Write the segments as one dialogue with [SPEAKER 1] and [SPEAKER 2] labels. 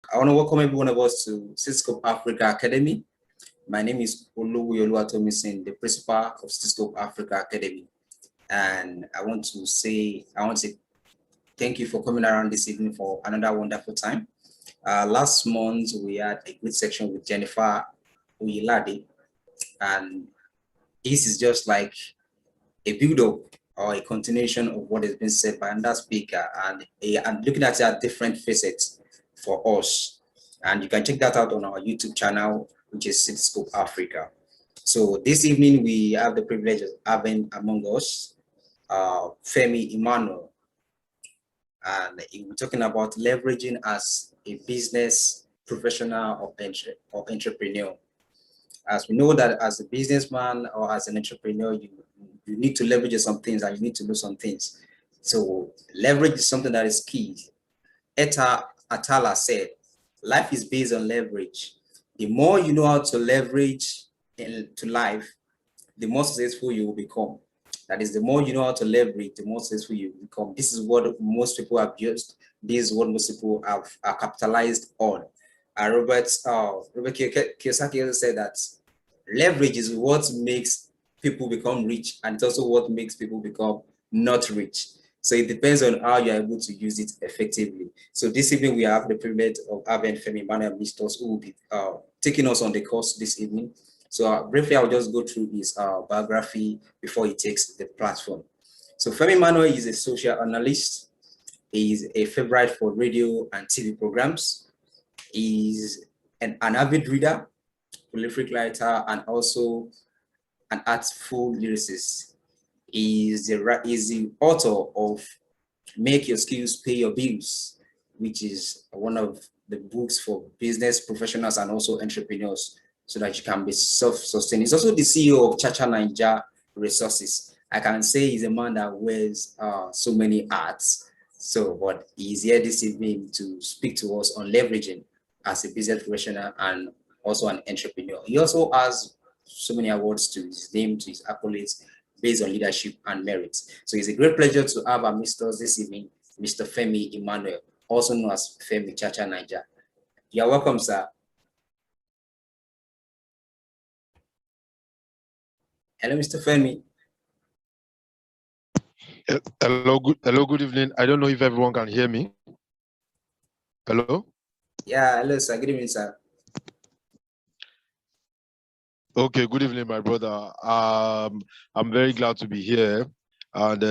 [SPEAKER 1] I want to welcome every one of us to Cisco Africa Academy. My name is Oluwatomisin, the principal of Cisco Africa Academy. And I want to say thank you for coming around this evening for another wonderful time. Last month, we had a good section with Jennifer Uyilade, and this is just like a build-up or a continuation of what has been said by another speaker, and looking at our different facets for us. And you can check that out on our YouTube channel, which is Cisco Africa. So this evening, we have the privilege of having among us Femi Emmanuel, and we're talking about leveraging as a business professional or entrepreneur. As we know that as a businessman or as an entrepreneur, you need to leverage some things and you need to know some things. So leverage is something that is key. Atala said, life is based on leverage. The more you know how to leverage into life, the more successful you will become. That is, the more you know how to leverage, the more successful you become. This is what most people have used. This is what most people are capitalized on. Robert Kiyosaki said that leverage is what makes people become rich, and it's also what makes people become not rich. So it depends on how you're able to use it effectively. So this evening, we have the privilege of having Femi Emmanuel Mistos, who will be taking us on the course this evening. So briefly, I'll just go through his biography before he takes the platform. So Femi Emmanuel is a social analyst. He is a favorite for radio and TV programs. He's an avid reader, prolific writer, and also an artful lyricist. He is the author of Make Your Skills Pay Your Bills, which is one of the books for business professionals and also entrepreneurs, so that you can be self-sustained. He's also the CEO of Cha-cha9ja Resources. I can say he's a man that wears so many hats. So, but he's here this evening to speak to us on leveraging as a business professional and also an entrepreneur. He also has so many awards to his name, to his accolades, based on leadership and merit. So it's a great pleasure to have our Mr. this evening, Mr. Femi Emmanuel, also known as Femi Cha-cha9ja. You're welcome, sir. Hello, Mr. Femi.
[SPEAKER 2] Hello, good evening. I don't know if everyone can hear me. Hello?
[SPEAKER 1] Yeah, hello, sir. Good evening, sir.
[SPEAKER 2] Okay, good evening, my brother. I'm very glad to be here. And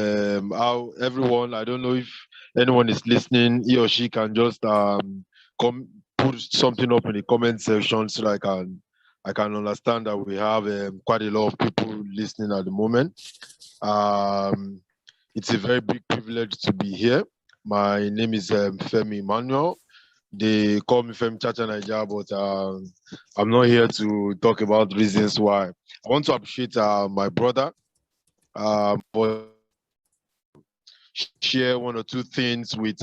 [SPEAKER 2] everyone, I don't know if anyone is listening, he or she can just put something up in the comment section so I can understand that we have quite a lot of people listening at the moment. It's a very big privilege to be here. My name is Femi Emmanuel. They call me Femi Cha-cha9ja, but I'm not here to talk about reasons why. I want to appreciate my brother for share one or two things with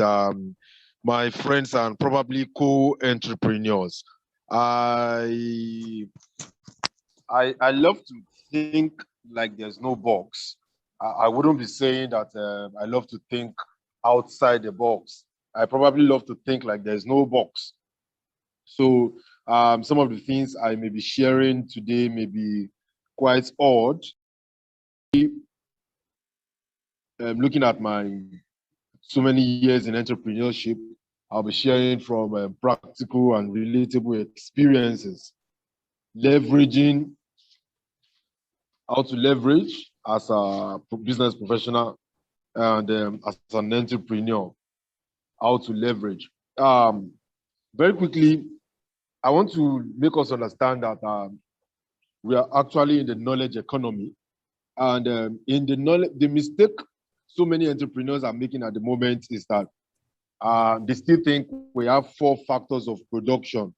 [SPEAKER 2] my friends and probably co-entrepreneurs. I love to think like there's no box. I wouldn't be saying that I love to think outside the box. I probably love to think like there's no box. So some of the things I may be sharing today may be quite odd. Looking at my so many years in entrepreneurship, I'll be sharing from practical and relatable experiences, leveraging, how to leverage as a business professional and as an entrepreneur, how to leverage. Very quickly, I want to make us understand that we are actually in the knowledge economy, and in the mistake so many entrepreneurs are making at the moment is that they still think we have 4 factors of production.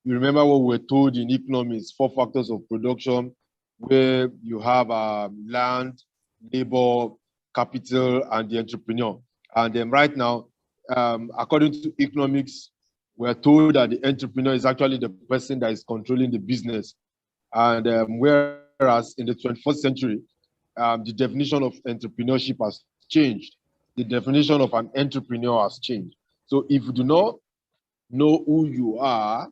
[SPEAKER 2] You remember what we were told in economics, 4 factors of production, where you have land, labor, capital, and the entrepreneur. And then right now, according to economics, we're told that the entrepreneur is actually the person that is controlling the business. And whereas in the 21st century, the definition of entrepreneurship has changed. The definition of an entrepreneur has changed. So if you do not know who you are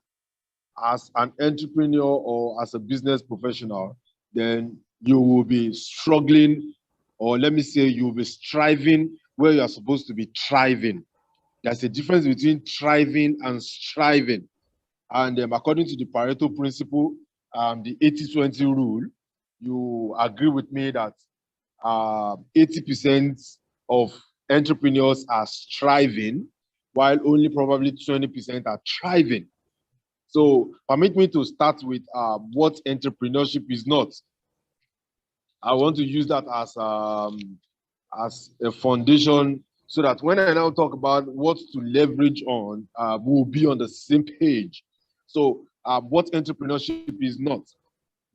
[SPEAKER 2] as an entrepreneur or as a business professional, then you will be struggling, or let me say, you will be striving where you are supposed to be thriving. There's a difference between thriving and striving. And according to the Pareto principle, the 80-20 rule, you agree with me that 80% of entrepreneurs are striving, while only probably 20% are thriving. So permit me to start with what entrepreneurship is not. I want to use that as a foundation so that when I now talk about what to leverage on, we'll be on the same page. So what entrepreneurship is not.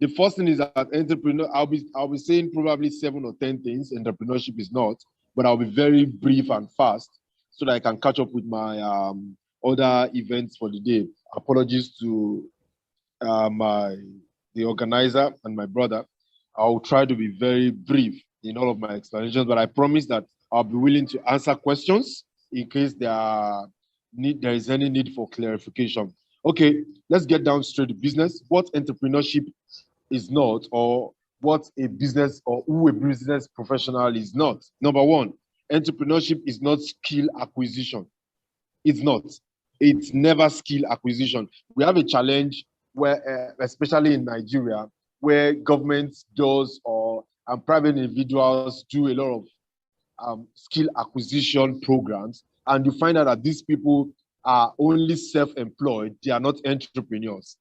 [SPEAKER 2] The first thing is that entrepreneur, I'll be saying probably 7 or 10 things entrepreneurship is not, but I'll be very brief and fast so that I can catch up with my other events for the day. Apologies to the organizer and my brother. I'll try to be very brief in all of my explanations, but I promise that I'll be willing to answer questions in case there is any need for clarification. Okay, let's get down straight to business. What entrepreneurship is not, or what a business or who a business professional is not. Number one, entrepreneurship is not skill acquisition. It's not. It's never skill acquisition. We have a challenge where, especially in Nigeria, where government does or and private individuals do a lot of skill acquisition programs, and you find out that these people are only self-employed. They are not entrepreneurs.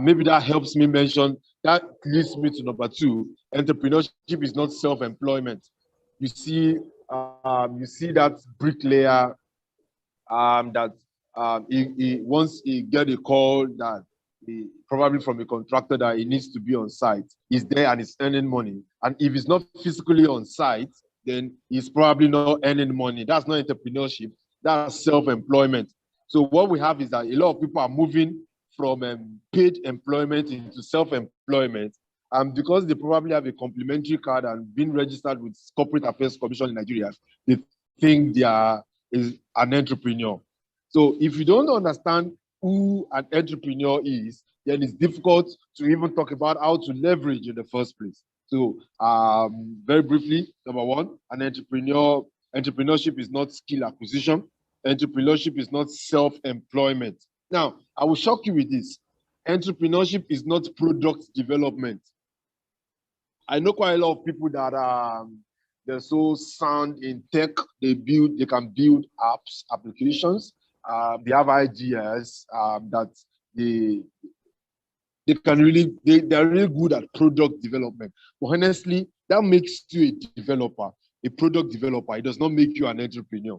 [SPEAKER 2] Maybe that helps me mention, that leads me to number two. Entrepreneurship is not self-employment. You see that bricklayer that once he get a call that probably from a contractor that he needs to be on site, he's there and he's earning money. And if he's not physically on site, then he's probably not earning money. That's not entrepreneurship. That's self-employment. So what we have is that a lot of people are moving from paid employment into self-employment, and because they probably have a complimentary card and been registered with Corporate Affairs Commission in Nigeria, they think they are is an entrepreneur. So if you don't understand who an entrepreneur is, then it's difficult to even talk about how to leverage in the first place. So very briefly, number one, entrepreneurship is not skill acquisition. Entrepreneurship is not self-employment. Now, I will shock you with this. Entrepreneurship is not product development. I know quite a lot of people that they're so sound in tech. They can build apps, applications. They have ideas that they're really good at product development. But honestly, that makes you a developer, a product developer. It does not make you an entrepreneur.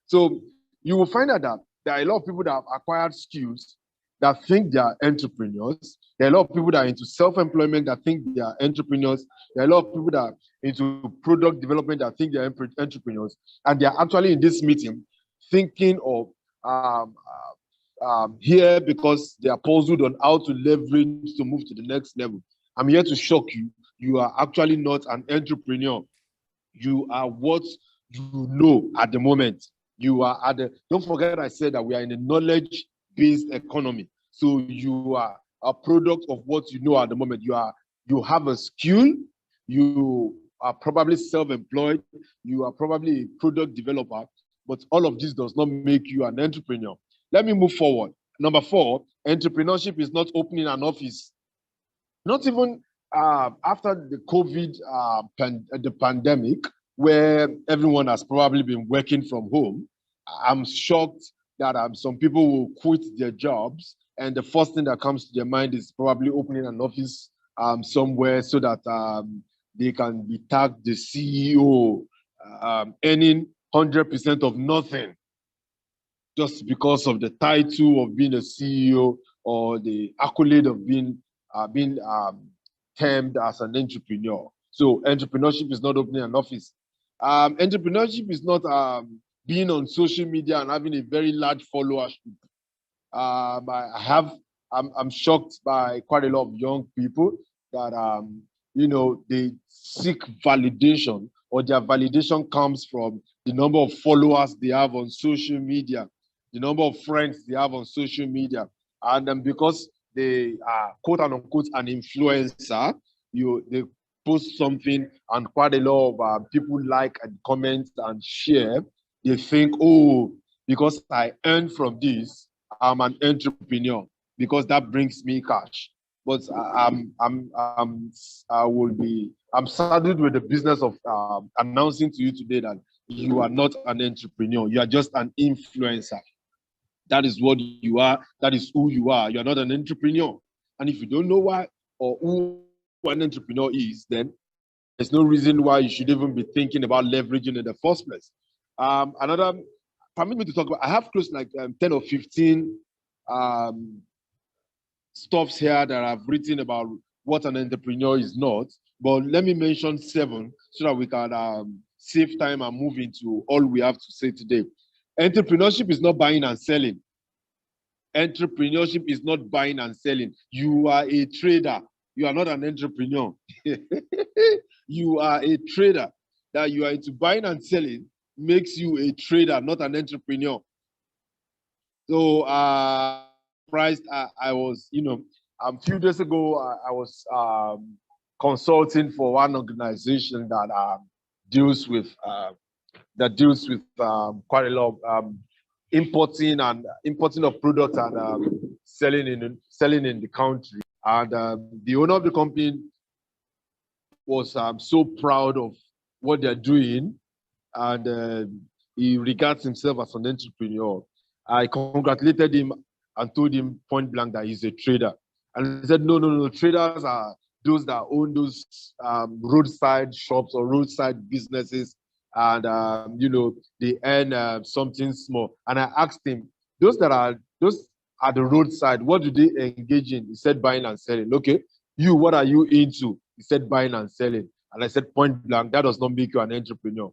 [SPEAKER 2] So you will find out that there are a lot of people that have acquired skills that think they are entrepreneurs. There are a lot of people that are into self-employment that think they are entrepreneurs. There are a lot of people that are into product development that think they are entrepreneurs. And they are actually in this meeting thinking of here because they are puzzled on how to leverage to move to the next level. I'm here to shock you. You are actually not an entrepreneur. You are what you know at the moment. You are at the, don't forget I said that we are in a knowledge-based economy. So you are a product of what you know at the moment. You have a skill, you are probably self-employed, you are probably a product developer, but all of this does not make you an entrepreneur. Let me move forward. Number four, entrepreneurship is not opening an office. Not even after the COVID, the pandemic, where everyone has probably been working from home. I'm shocked that some people will quit their jobs, and the first thing that comes to their mind is probably opening an office somewhere so that they can be tagged the CEO, earning 100% of nothing just because of the title of being a CEO or the accolade of being termed as an entrepreneur. So entrepreneurship is not opening an office. Entrepreneurship is not being on social media and having a very large followership. I'm shocked by quite a lot of young people that they seek validation, or their validation comes from the number of followers they have on social media. the number of friends they have on social media. And because they are quote unquote an influencer, they post something and quite a lot of people like and comment and share. They think, oh, because I earn from this, I'm an entrepreneur because that brings me cash. But I'm saddled with the business of announcing to you today that you are not an entrepreneur. You are just an influencer. That is what you are. That is who you are. You are not an entrepreneur. And if you don't know why or who an entrepreneur is, then there's no reason why you should even be thinking about leveraging in the first place. Permit me to talk about, I have close like 10 or 15 stuffs here that I've written about what an entrepreneur is not. But let me mention 7 so that we can save time and move into all we have to say today. Entrepreneurship is not buying and selling. Entrepreneurship is not buying and selling. You are a trader. You are not an entrepreneur. You are a trader. That you are into buying and selling makes you a trader, not an entrepreneur. So surprised I was, a few days ago, I was consulting for one organization that deals with quite a lot of importing of products and selling in the country. And the owner of the company was so proud of what they're doing, and he regards himself as an entrepreneur. I congratulated him and told him point blank that he's a trader. And he said, no, traders are those that own those roadside shops or roadside businesses, and they earn something small. And I asked him, those at the roadside, what do they engage in? He said buying and selling. Okay, what are you into? He said buying and selling. And I said point blank, that does not make you an entrepreneur.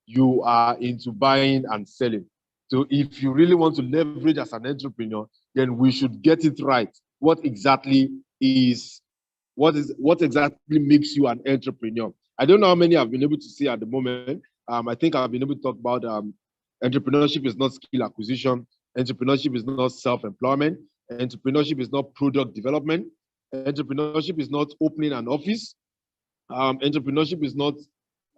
[SPEAKER 2] You are into buying and selling. So if you really want to leverage as an entrepreneur, then we should get it right. What exactly makes you an entrepreneur? I don't know how many I've been able to see at the moment. I think I've been able to talk about entrepreneurship is not skill acquisition. Entrepreneurship is not self-employment. Entrepreneurship is not product development. Entrepreneurship is not opening an office. Entrepreneurship is not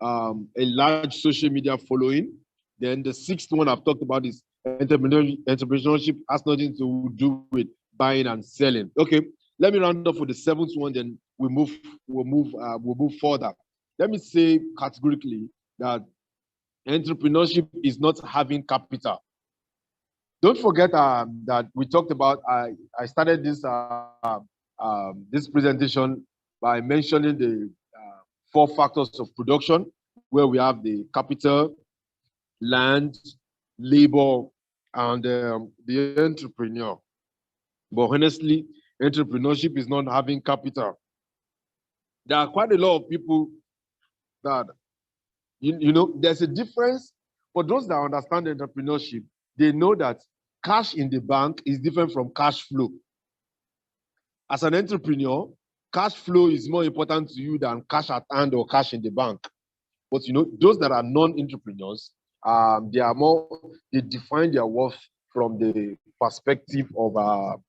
[SPEAKER 2] a large social media following. Then the 6th one I've talked about is entrepreneurship has nothing to do with buying and selling. Okay, let me round off with the 7th one, then we'll move further. Let me say categorically that entrepreneurship is not having capital. Don't forget that we talked about, I started this presentation by mentioning the 4 factors of production, where we have the capital, land, labor, and the entrepreneur. But honestly, entrepreneurship is not having capital. There are quite a lot of people that, there's a difference. For those that understand entrepreneurship, they know that cash in the bank is different from cash flow. As an entrepreneur, cash flow is more important to you than cash at hand or cash in the bank. But those that are non-entrepreneurs, they define their worth from the perspective of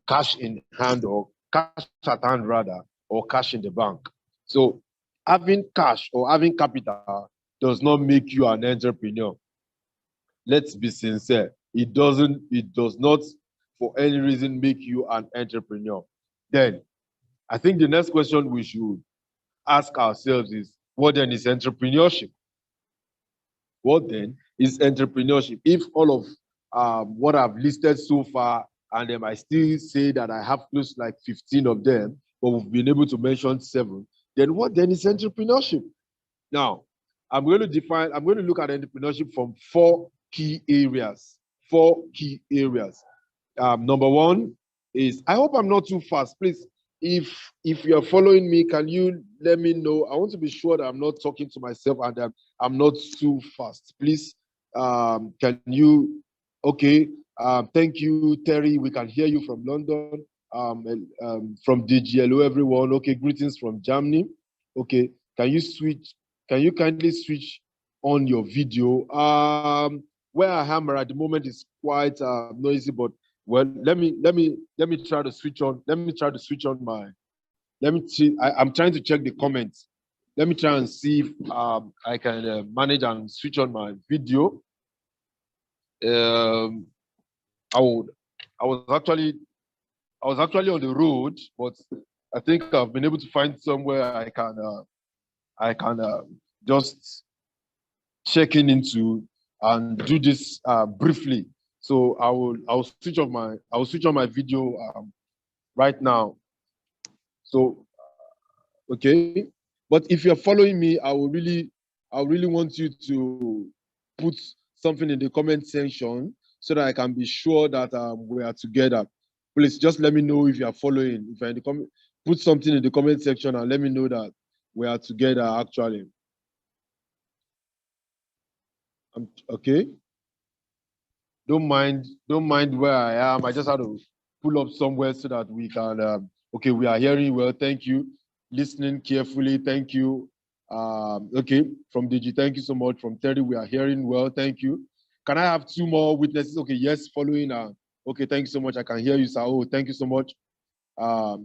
[SPEAKER 2] cash in hand, or cash at hand rather, or cash in the bank. So having cash or having capital does not make you an entrepreneur. Let's be sincere. It does not for any reason make you an entrepreneur. Then I think the next question we should ask ourselves is, what then is entrepreneurship? What then is entrepreneurship? If all of what I've listed so far, and I still say that I have close like 15 of them, but we've been able to mention 7, then what then is entrepreneurship? Now, I'm going to look at entrepreneurship from 4 key areas. 4 key areas. Number 1 is, I hope I'm not too fast. Please, if you're following me, can you let me know? I want to be sure that I'm not talking to myself and that I'm not too fast. Please, can you? Okay. Thank you, Terry. We can hear you from London. From DGLO, everyone. Okay, greetings from Germany. Okay, can you kindly switch on your video? where I am at the moment is quite noisy, but well, let me try to switch on. Let me try to switch on my. Let me see. I'm trying to check the comments. Let me try and see if I can manage and switch on my video. I would. I was actually on the road, but I think I've been able to find somewhere I can just check into and do this briefly. So I'll switch on my video right now. So okay, but if you're following me, I really want you to put something in the comment section so that I can be sure that we are together. Please just let me know if you are following. If you're in the comment, put something in the comment section and let me know that we are together actually. Okay. Don't mind where I am. I just had to pull up somewhere so that we can. Okay, we are hearing well. Thank you. Listening carefully. Thank you. Okay, from DG, thank you so much. From Terry, we are hearing well. Thank you. Can I have 2 more witnesses? Okay, yes, following. Okay, thank you so much. I can hear you, sir. Oh, thank you so much.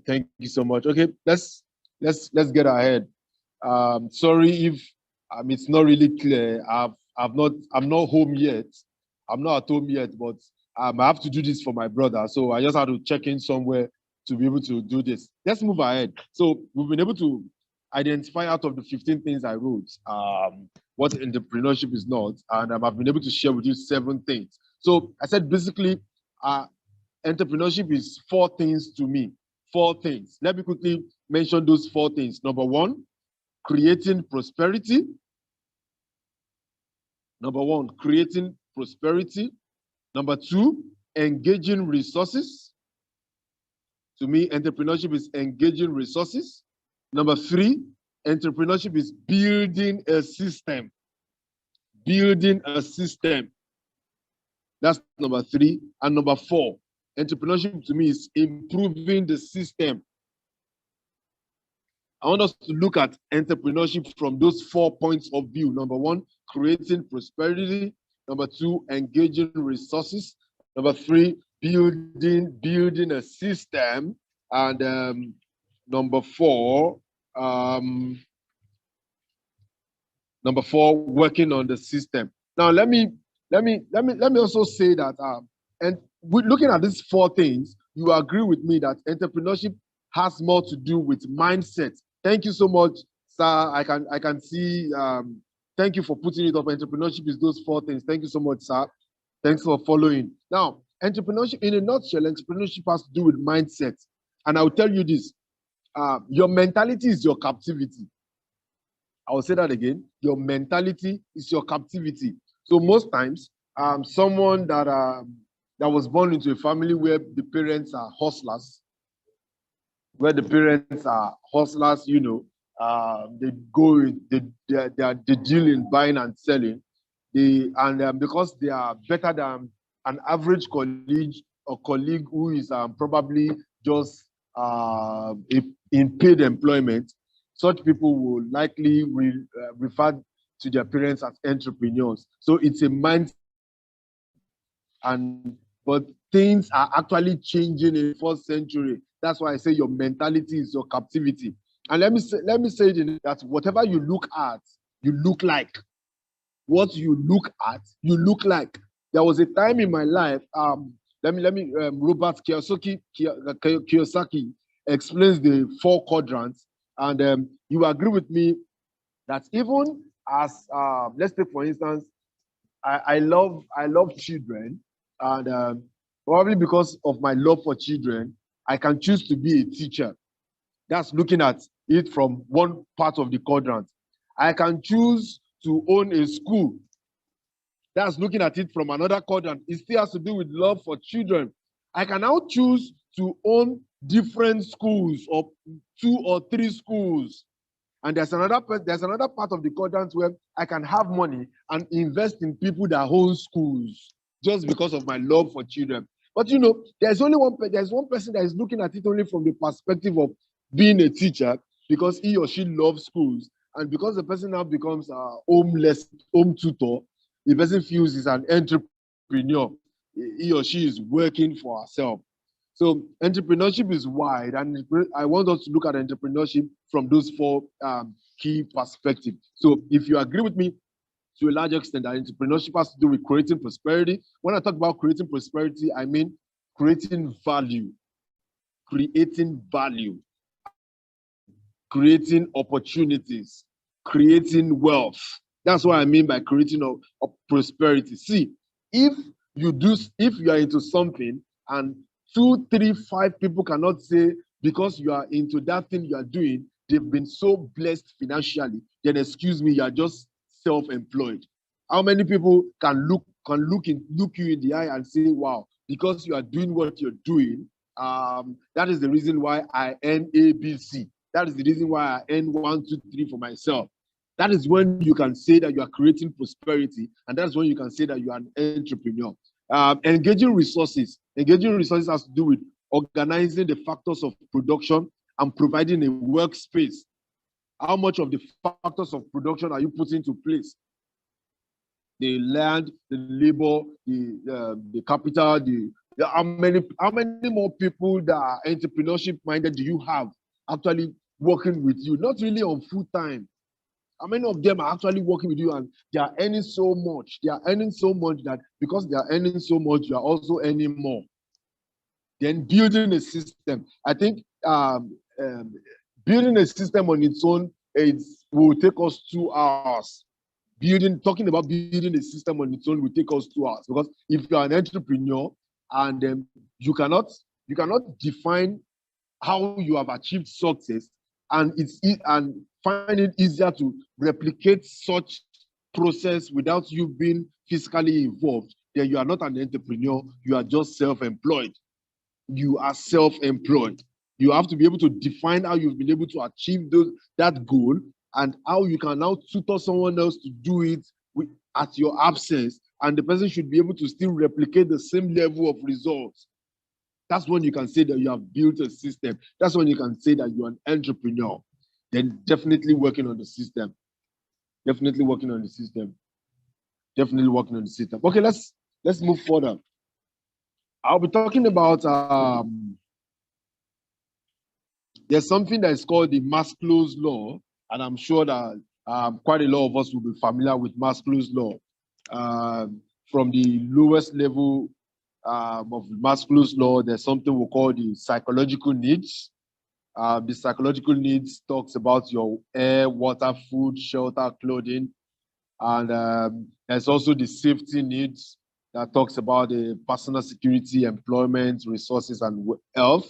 [SPEAKER 2] Thank you so much. Okay, let's get ahead. Sorry if it's not really clear. I'm not home yet. I'm not at home yet, but I have to do this for my brother. So I just had to check in somewhere to be able to do this. Let's move ahead. So we've been able to identify out of the 15 things I wrote what entrepreneurship is not, and I've been able to share with you 7 things. So I said basically, entrepreneurship is 4 things to me. 4 things. Let me quickly mention those 4 things. Number 1, creating prosperity. Number 1, creating prosperity. Number 2, engaging resources. To me, entrepreneurship is engaging resources. Number 3, entrepreneurship is building a system. Building a system. That's number 3. And number 4, entrepreneurship to me is improving the system. I want us to look at entrepreneurship from those 4 points of view. Number 1, creating prosperity. Number 2, engaging resources. Number 3, building a system. And number 4, working on the system. Now let me also say that and looking at these 4 things, you agree with me that entrepreneurship has more to do with mindset. Thank you so much, sir. I can see. Thank you for putting it up. Entrepreneurship is those 4 things. Thank you so much, sir. Thanks for following. Now, entrepreneurship, in a nutshell, entrepreneurship has to do with mindset. And I'll tell you this: your mentality is your captivity. I will say that again. Your mentality is your captivity. So most times, someone that was born into a family where the parents are hustlers, you know, they deal in buying and selling. Because they are better than an average colleague who is probably just in paid employment, such people will likely refer to their parents as entrepreneurs. So it's a mindset. But things are actually changing in the 1st century. That's why I say your mentality is your captivity. And let me say that whatever you look at, you look like. What you look at, you look like. There was a time in my life. Let me. Robert Kiyosaki explains the 4 quadrants, and you agree with me that even as let's take for instance, I love children, and probably because of my love for children, I can choose to be a teacher. That's looking at it from one part of the quadrant. I can choose to own a school. That's looking at it from another quadrant. It still has to do with love for children. I can now choose to own different schools, or 2 or 3 schools. And there's another part of the quadrant where I can have money and invest in people that own schools just because of my love for children. But you know, there's one person that is looking at it only from the perspective of being a teacher because he or she loves schools. And because the person now becomes a home tutor, the person feels he's an entrepreneur, he or she is working for herself. So entrepreneurship is wide, and I want us to look at entrepreneurship from those four key perspectives. So if you agree with me, to a large extent, that entrepreneurship has to do with creating prosperity. When I talk about creating prosperity, I mean creating value, creating opportunities, creating wealth. That's what I mean by creating a prosperity. See, if you are into something and 2, 3, 5 people cannot say because you are into that thing you are doing, they've been so blessed financially, then excuse me, you are just self-employed. How many people can look you in the eye and say, wow, because you are doing what you're doing, that is the reason why I earn ABC. That is the reason why I earn 1, 2, 3 for myself. That is when you can say that you are creating prosperity, and that's when you can say that you are an entrepreneur. Engaging resources. Engaging resources has to do with organizing the factors of production and providing a workspace. How much of the factors of production are you putting into place? The land, the labor, the capital, how many more people that are entrepreneurship minded do you have actually working with you? Not really on full time. How many of them are actually working with you and they are earning so much? They are earning so much that because they are earning so much, you are also earning more. Then building a system. I think building a system on its own will take us 2 hours. Talking about building a system on its own will take us 2 hours, because if you are an entrepreneur and you cannot define how you have achieved success, and find it easier to replicate such process without you being physically involved, then you are not an entrepreneur, you are just self-employed. You are self-employed. You have to be able to define how you've been able to achieve that goal, and how you can now tutor someone else to do it at your absence, and the person should be able to still replicate the same level of results. That's when you can say that you have built a system. That's when you can say that you're an entrepreneur. Then definitely working on the system. Definitely working on the system. Definitely working on the system. Okay, let's move further. I'll be talking about there's something that is called the Maslow's law, and I'm sure that quite a lot of us will be familiar with Maslow's law. From the lowest level of Maslow's law, there's something we call the psychological needs. The psychological needs talks about your air, water, food, shelter, clothing, and there's also the safety needs that talks about the personal security, employment, resources, and health.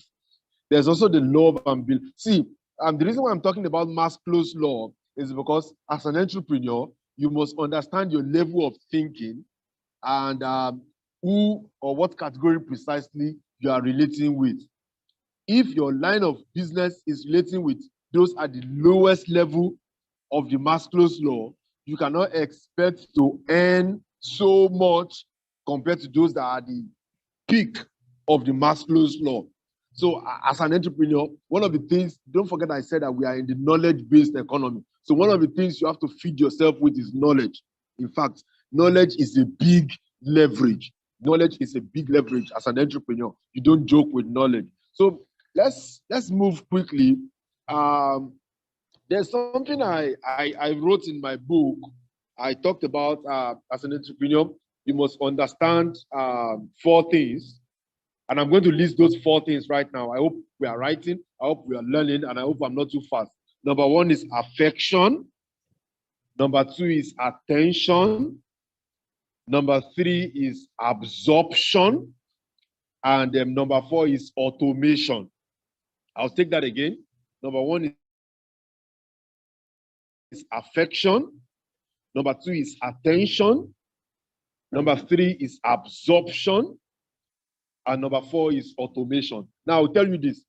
[SPEAKER 2] There's also the love and build. See, the reason why I'm talking about Maslow's law is because as an entrepreneur, you must understand your level of thinking and who or what category precisely you are relating with. If your line of business is relating with those at the lowest level of the Maslow's law, you cannot expect to earn so much compared to those that are the peak of the Maslow's law. So as an entrepreneur, one of the things, don't forget I said that we are in the knowledge-based economy. So one of the things you have to feed yourself with is knowledge. In fact, knowledge is a big leverage. Knowledge is a big leverage as an entrepreneur. You don't joke with knowledge. So let's move quickly. There's something I wrote in my book. I talked about as an entrepreneur, you must understand 4 things. And I'm going to list those 4 things right now. I hope we are writing. I hope we are learning. And I hope I'm not too fast. Number 1 is affection. Number 2 is attention. Number 3 is absorption. And number 4 is automation. I'll take that again. Number 1 is affection. Number 2 is attention. Number 3 is absorption. And number 4 is automation. Now, I'll tell you this.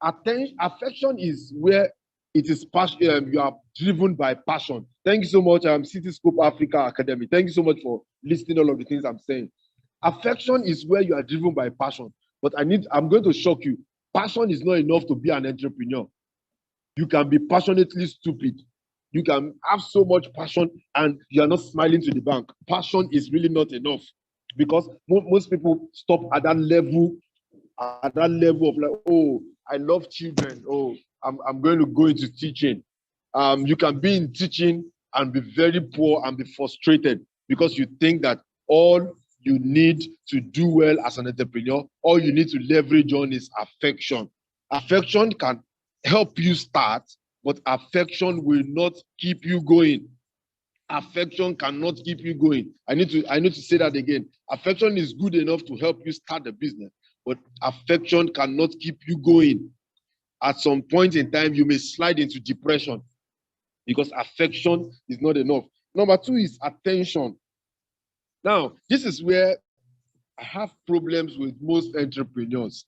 [SPEAKER 2] Affection is where it is passion. You are driven by passion. Thank you so much, Cityscope Africa Academy. Thank you so much for listening all of the things I'm saying. Affection is where you are driven by passion. But I'm going to shock you. Passion is not enough to be an entrepreneur. You can be passionately stupid. You can have so much passion and you are not smiling to the bank. Passion is really not enough because most people stop at that level of like, oh, I love children. Oh, I'm going to go into teaching. You can be in teaching and be very poor and be frustrated because you think that all you need to do well as an entrepreneur, all you need to leverage on is affection. Affection can help you start, but affection will not keep you going. Affection cannot keep you going. I need to say that again. Affection is good enough to help you start the business, but affection cannot keep you going. At some point in time, you may slide into depression because affection is not enough. Number two is attention. Now, this is where I have problems with most entrepreneurs.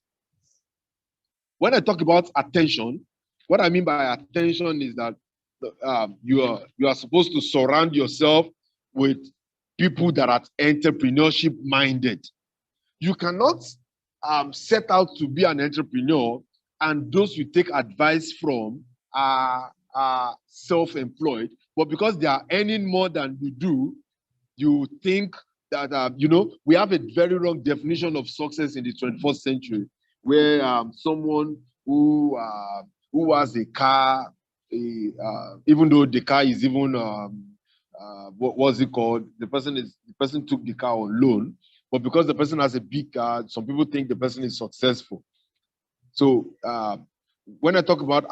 [SPEAKER 2] When I talk about attention, what I mean by attention is that you are supposed to surround yourself with people that are entrepreneurship minded. You cannot set out to be an entrepreneur and those you take advice from are self-employed, but because they are earning more than you do, you think that we have a very wrong definition of success in the 21st century, where someone who has a car, even though the car is even what was it called? The person took the car on loan, but because the person has a big car, some people think the person is successful. So when I talk about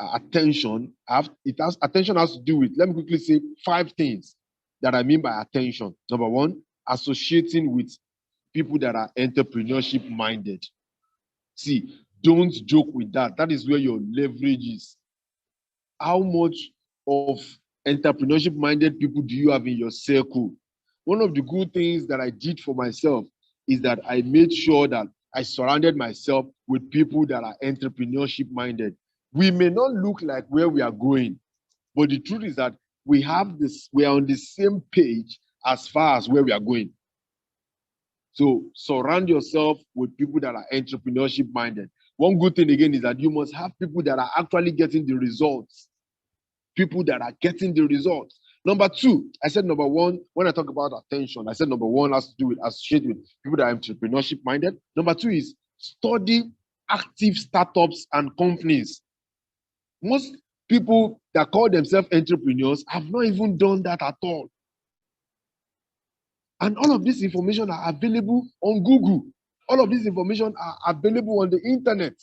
[SPEAKER 2] attention, attention has to do with, let me quickly say 5 things that I mean by attention. Number one, associating with people that are entrepreneurship minded. See, don't joke with that. That is where your leverage is. How much of entrepreneurship minded people do you have in your circle? One of the good things that I did for myself is that I made sure that I surrounded myself with people that are entrepreneurship minded. We may not look like where we are going, but the truth is that we are on the same page as far as where we are going. So surround yourself with people that are entrepreneurship minded. One good thing again is that you must have people that are actually getting the results. People that are getting the results. Number two, I said number one, when I talk about attention, I said number one has to do with associate with people that are entrepreneurship minded. Number two is study active startups and companies. Most people that call themselves entrepreneurs have not even done that at all. And all of this information are available on Google. All of this information are available on the internet.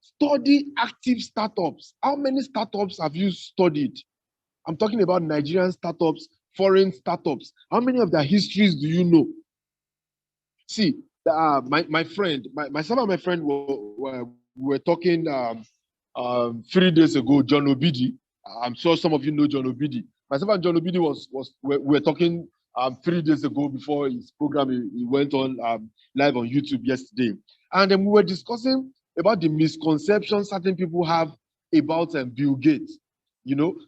[SPEAKER 2] Study active startups. How many startups have you studied? I'm talking about Nigerian startups, foreign startups. How many of their histories do you know? See, my friend, myself and my friend were talking 3 days ago, John Obidi. I'm sure some of you know John Obidi. Myself and John Obidi we were talking 3 days ago before his program. He went on live on YouTube yesterday. And then we were discussing about the misconceptions certain people have about Bill Gates.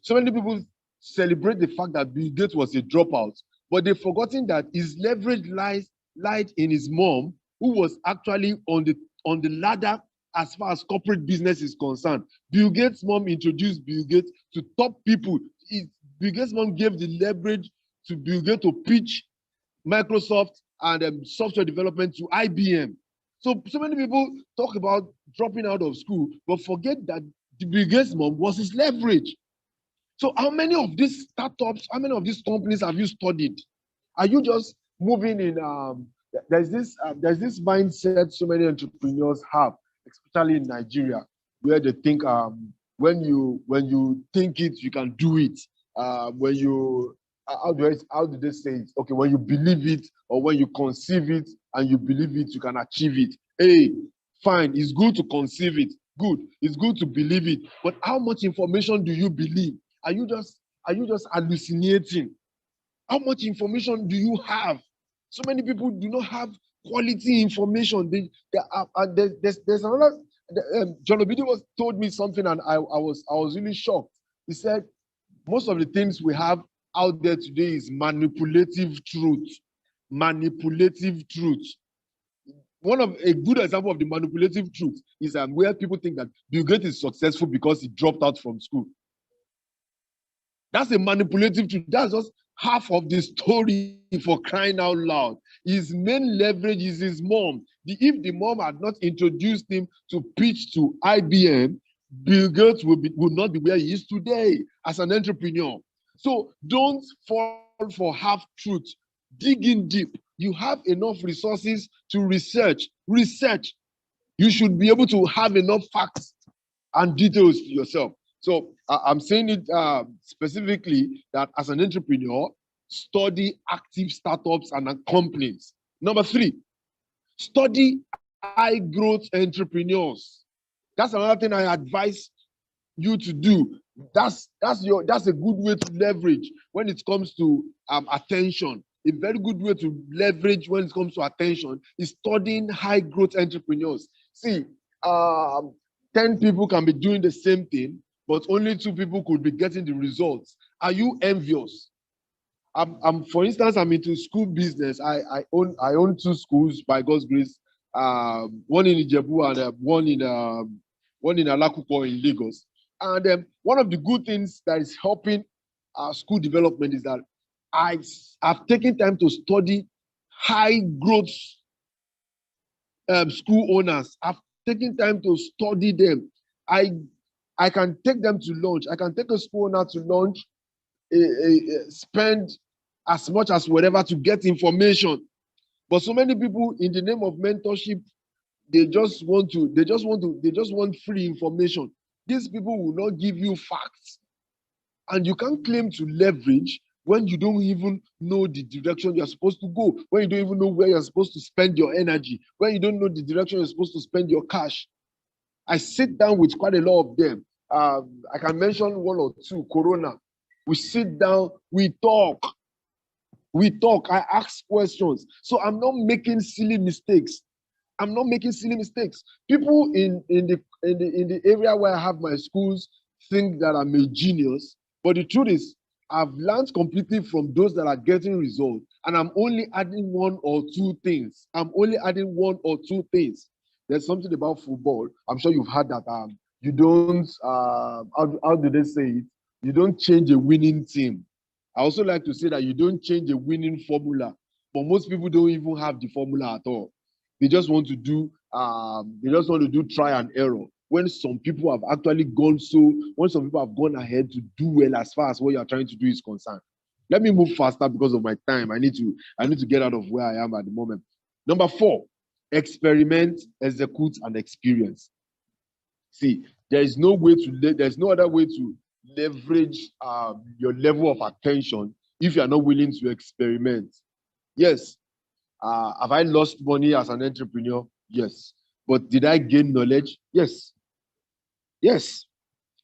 [SPEAKER 2] So many people celebrate the fact that Bill Gates was a dropout, but they've forgotten that his leverage lied in his mom, who was actually on the ladder as far as corporate business is concerned. Bill Gates' mom introduced Bill Gates to top people. Bill Gates' mom gave the leverage to Bill Gates to pitch Microsoft and software development to IBM. So many people talk about dropping out of school, but forget that the Bill Gates' mom was his leverage. So how many of these startups, how many of these companies have you studied? Are you just moving in? There's this mindset so many entrepreneurs have, especially in Nigeria, where they think when you think it, you can do it. When you how do they say it? Okay, when you believe it or when you conceive it and you believe it, you can achieve it. Hey, fine, it's good to conceive it. Good, it's good to believe it. But how much information do you believe? Are you just hallucinating? How much information do you have? So many people do not have quality information. There's another. John Obidi told me something, and I was really shocked. He said most of the things we have out there today is manipulative truth. Manipulative truth. One of a good example of the manipulative truth is where people think that Bill Gates is successful because he dropped out from school. That's a manipulative truth. That's just half of the story, for crying out loud. His main leverage is his mom. If the mom had not introduced him to pitch to IBM, Bill Gates would not be where he is today as an entrepreneur. So don't fall for half truth. Dig in deep. You have enough resources to research. Research. You should be able to have enough facts and details for yourself. So I'm saying it specifically that as an entrepreneur, study active startups and companies. Number 3, study high growth entrepreneurs. That's another thing I advise you to do. That's a good way to leverage when it comes to attention. A very good way to leverage when it comes to attention is studying high growth entrepreneurs. See, 10 people can be doing the same thing, but only 2 people could be getting the results. Are you envious? For instance, I'm into school business. I own 2 schools by God's grace. One in Ijebu and one in Alakupo in Lagos. And one of the good things that is helping school development is that I've taken time to study high growth school owners. I've taken time to study them. I can take them to lunch. I can take a school owner to lunch, spend as much as whatever to get information. But so many people, in the name of mentorship, they just want free information. These people will not give you facts. And you can't claim to leverage when you don't even know the direction you're supposed to go, when you don't even know where you're supposed to spend your energy, when you don't know the direction you're supposed to spend your cash. I sit down with quite a lot of them. I can mention 1 or 2. Corona. We sit down, we talk. I ask questions. So I'm not making silly mistakes. People in the area where I have my schools think that I'm a genius, but the truth is, I've learned completely from those that are getting results, and I'm only adding 1 or 2 things. There's something about football. I'm sure you've heard that. You don't. How do they say it? You don't change a winning team. I also like to say that you don't change a winning formula, but most people don't even have the formula at all. They just want to do try and error. When some people have gone ahead to do well as far as what you're trying to do is concerned. Let me move faster because of my time. I need to get out of where I am at the moment. Number 4, experiment, execute, and experience. See, there's no other way to leverage your level of attention if you are not willing to experiment. Yes. Have I lost money as an entrepreneur? Yes. But did I gain knowledge? Yes.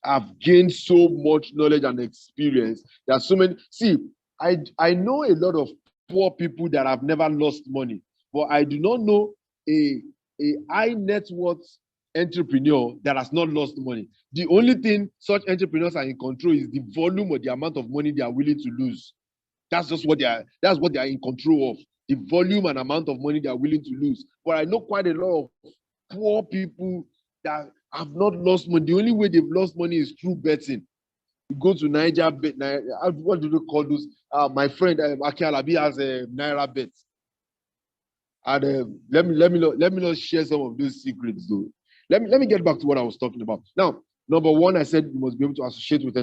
[SPEAKER 2] I've gained so much knowledge and experience. There are so many. See, I know a lot of poor people that have never lost money, but I do not know a high net worth entrepreneur that has not lost money. The only thing such entrepreneurs are in control is the volume or the amount of money they are willing to lose. That's what they are in control of. The volume and amount of money they are willing to lose. But I know quite a lot of poor people that have not lost money. The only way they've lost money is through betting. You go to Niger Bet. What do they call those? My friend Aki Alabi has a Naira Bet. And let me not share some of those secrets though. Let me get back to what I was talking about. Now, number 1, I said you must be able to associate with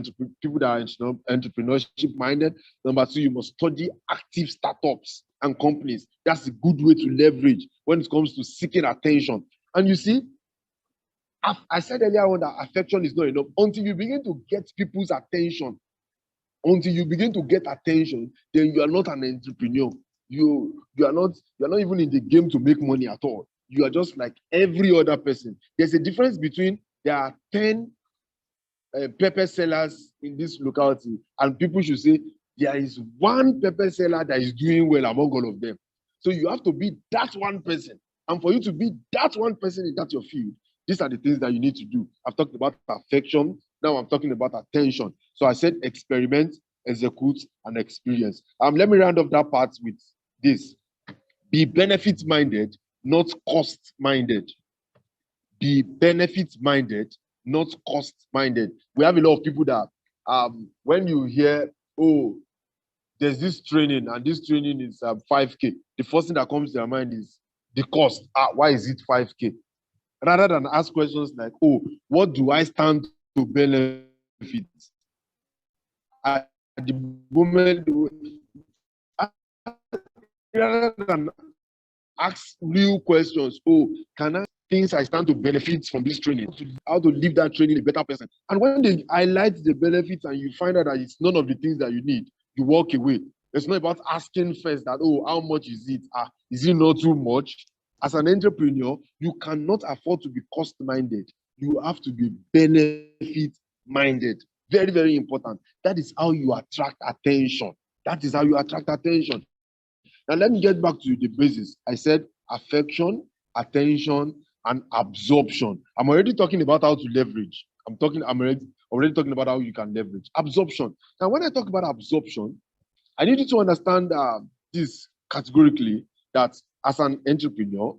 [SPEAKER 2] people that are entrepreneurship minded. Number 2, you must study active startups and companies. That's a good way to leverage when it comes to seeking attention. And you see, I said earlier on that affection is not enough until you begin to get people's attention. Until you begin to get attention, then you are not an entrepreneur. You are not even in the game to make money at all. You are just like every other person. There's a difference between there are 10 pepper sellers in this locality, and people should say there is 1 pepper seller that is doing well among all of them. So you have to be that 1 person. And for you to be that 1 person in that your field, these are the things that you need to do. I've talked about affection. Now I'm talking about attention. So I said experiment, execute, and experience. Let me round off that part with this. Be benefit-minded, not cost-minded. Be benefit-minded, not cost-minded. We have a lot of people that when you hear, oh, there's this training and this training is 5K, the first thing that comes to your mind is the cost. Why is it 5K? Rather than ask questions like, oh, what do I stand to benefit? At the moment, rather than ask real questions, oh, can I things I stand to benefit from this training, how to leave that training a better person. And when they highlight the benefits and you find out that it's none of the things that you need, you walk away. It's not about asking first that, oh, how much is it? Is it not too much? As an entrepreneur, you cannot afford to be cost-minded. You have to be benefit-minded. Very, very important. That is how you attract attention. That is how you attract attention. Now, let me get back to the basis. I said affection, attention, and absorption. I'm already talking about how to leverage. I'm already talking about how you can leverage. Absorption. Now, when I talk about absorption, I need you to understand this categorically, that as an entrepreneur,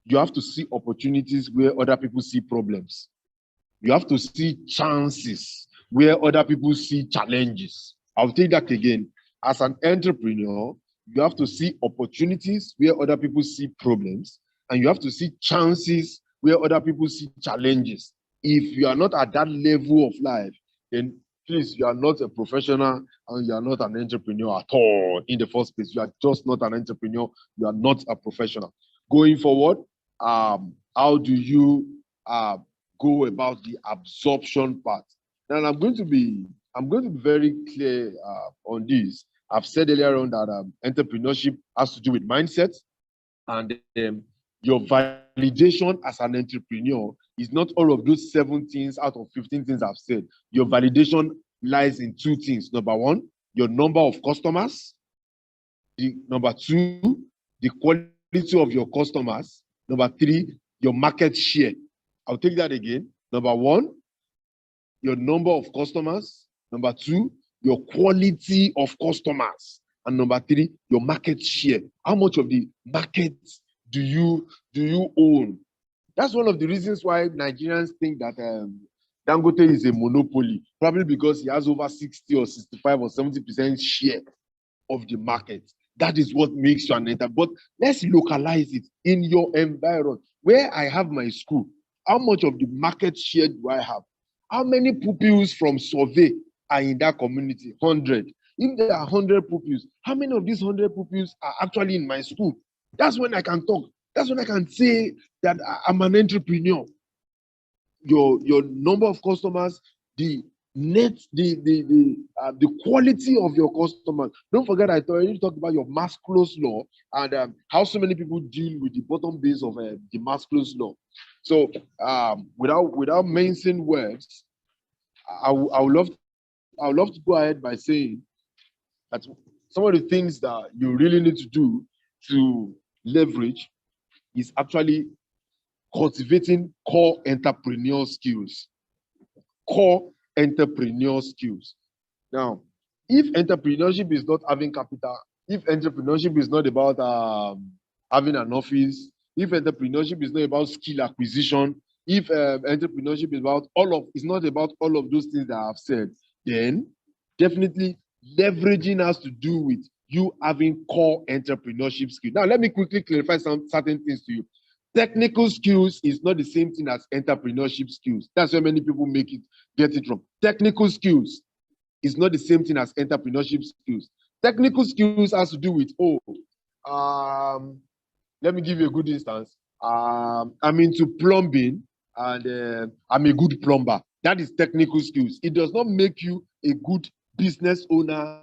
[SPEAKER 2] you have to see opportunities where other people see problems. You have to see chances where other people see challenges. I'll take that again. As an entrepreneur, you have to see opportunities where other people see problems, and you have to see chances where other people see challenges. If you are not at that level of life, then please, you are not a professional and you are not an entrepreneur at all in the first place. You are just not an entrepreneur. You are not a professional. Going forward, how do you go about the absorption part? Now, I'm going to be very clear on this. I've said earlier on that entrepreneurship has to do with mindset, and your validation as an entrepreneur is not all of those 7 things out of 15 things I've said. Your validation lies in 2 things. Number 1, your number of customers. Number 2, the quality of your customers. Number 3, your market share. I'll take that again. Number 1, your number of customers. Number 2, your quality of customers. And number 3, your market share. How much of the market do you own? That's one of the reasons why Nigerians think that Dangote is a monopoly, probably because he has over 60 or 65 or 70% share of the market. That is what makes you an entrepreneur. But let's localize it in your environment. Where I have my school, how much of the market share do I have? How many pupils from survey are in that community? 100. If there are 100 pupils, how many of these 100 pupils are actually in my school? That's when I can talk. That's when I can say that I'm an entrepreneur. Your number of customers, the quality of your customers. Don't forget, I already talked about your mass close law and how so many people deal with the bottom base of the mass close law. So without mentioning words, I would love to go ahead by saying that some of the things that you really need to do to leverage is actually cultivating core entrepreneurial skills. Core entrepreneurial skills. Now, if entrepreneurship is not having capital, if entrepreneurship is not about having an office, if entrepreneurship is not about skill acquisition, if entrepreneurship is not about all of those things that I've said, then definitely leveraging has to do with you having core entrepreneurship skills. Now, let me quickly clarify some certain things to you. Technical skills is not the same thing as entrepreneurship skills. That's where many people get it wrong. Technical skills is not the same thing as entrepreneurship skills. Technical skills has to do with, let me give you a good instance. I'm into plumbing and I'm a good plumber. That is technical skills. It does not make you a good business owner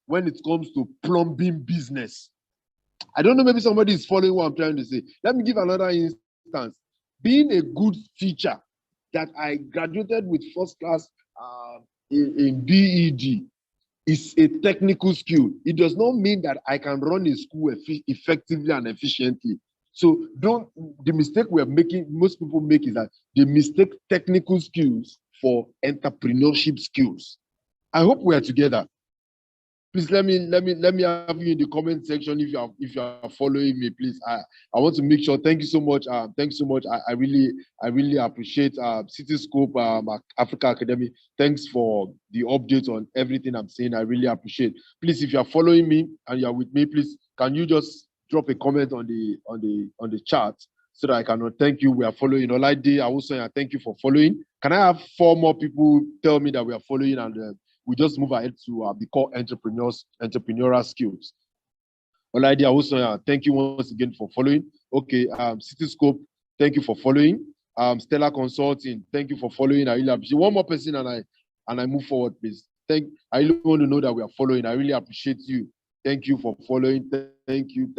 [SPEAKER 2] when it comes to plumbing business. I don't know, maybe somebody is following what I'm trying to say. Let me give another instance. Being a good teacher, that I graduated with first class in BEd, is a technical skill. It does not mean that I can run a school effectively and efficiently. So the mistake most people make is that they mistake technical skills for entrepreneurship skills. I hope we are together. Please let me have you in the comment section if you are following me, please. I want to make sure. Thank you so much. Thank you so much. I really appreciate Cityscope Africa Academy. Thanks for the update on everything I'm saying. I really appreciate. Please, if you are following me and you are with me, please can you just drop a comment on the chat so that I can thank you. We are following. Olaide Awusoya, thank you for following. Can I have 4 more people tell me that we are following, and we just move ahead to the core entrepreneurial skills? Olaide Awusoya, thank you once again for following. Okay, Cityscope, thank you for following. Stellar Consulting, thank you for following. I really appreciate. One more person and I move forward, please. I really want to know that we are following. I really appreciate you. Thank you for following. Thank you.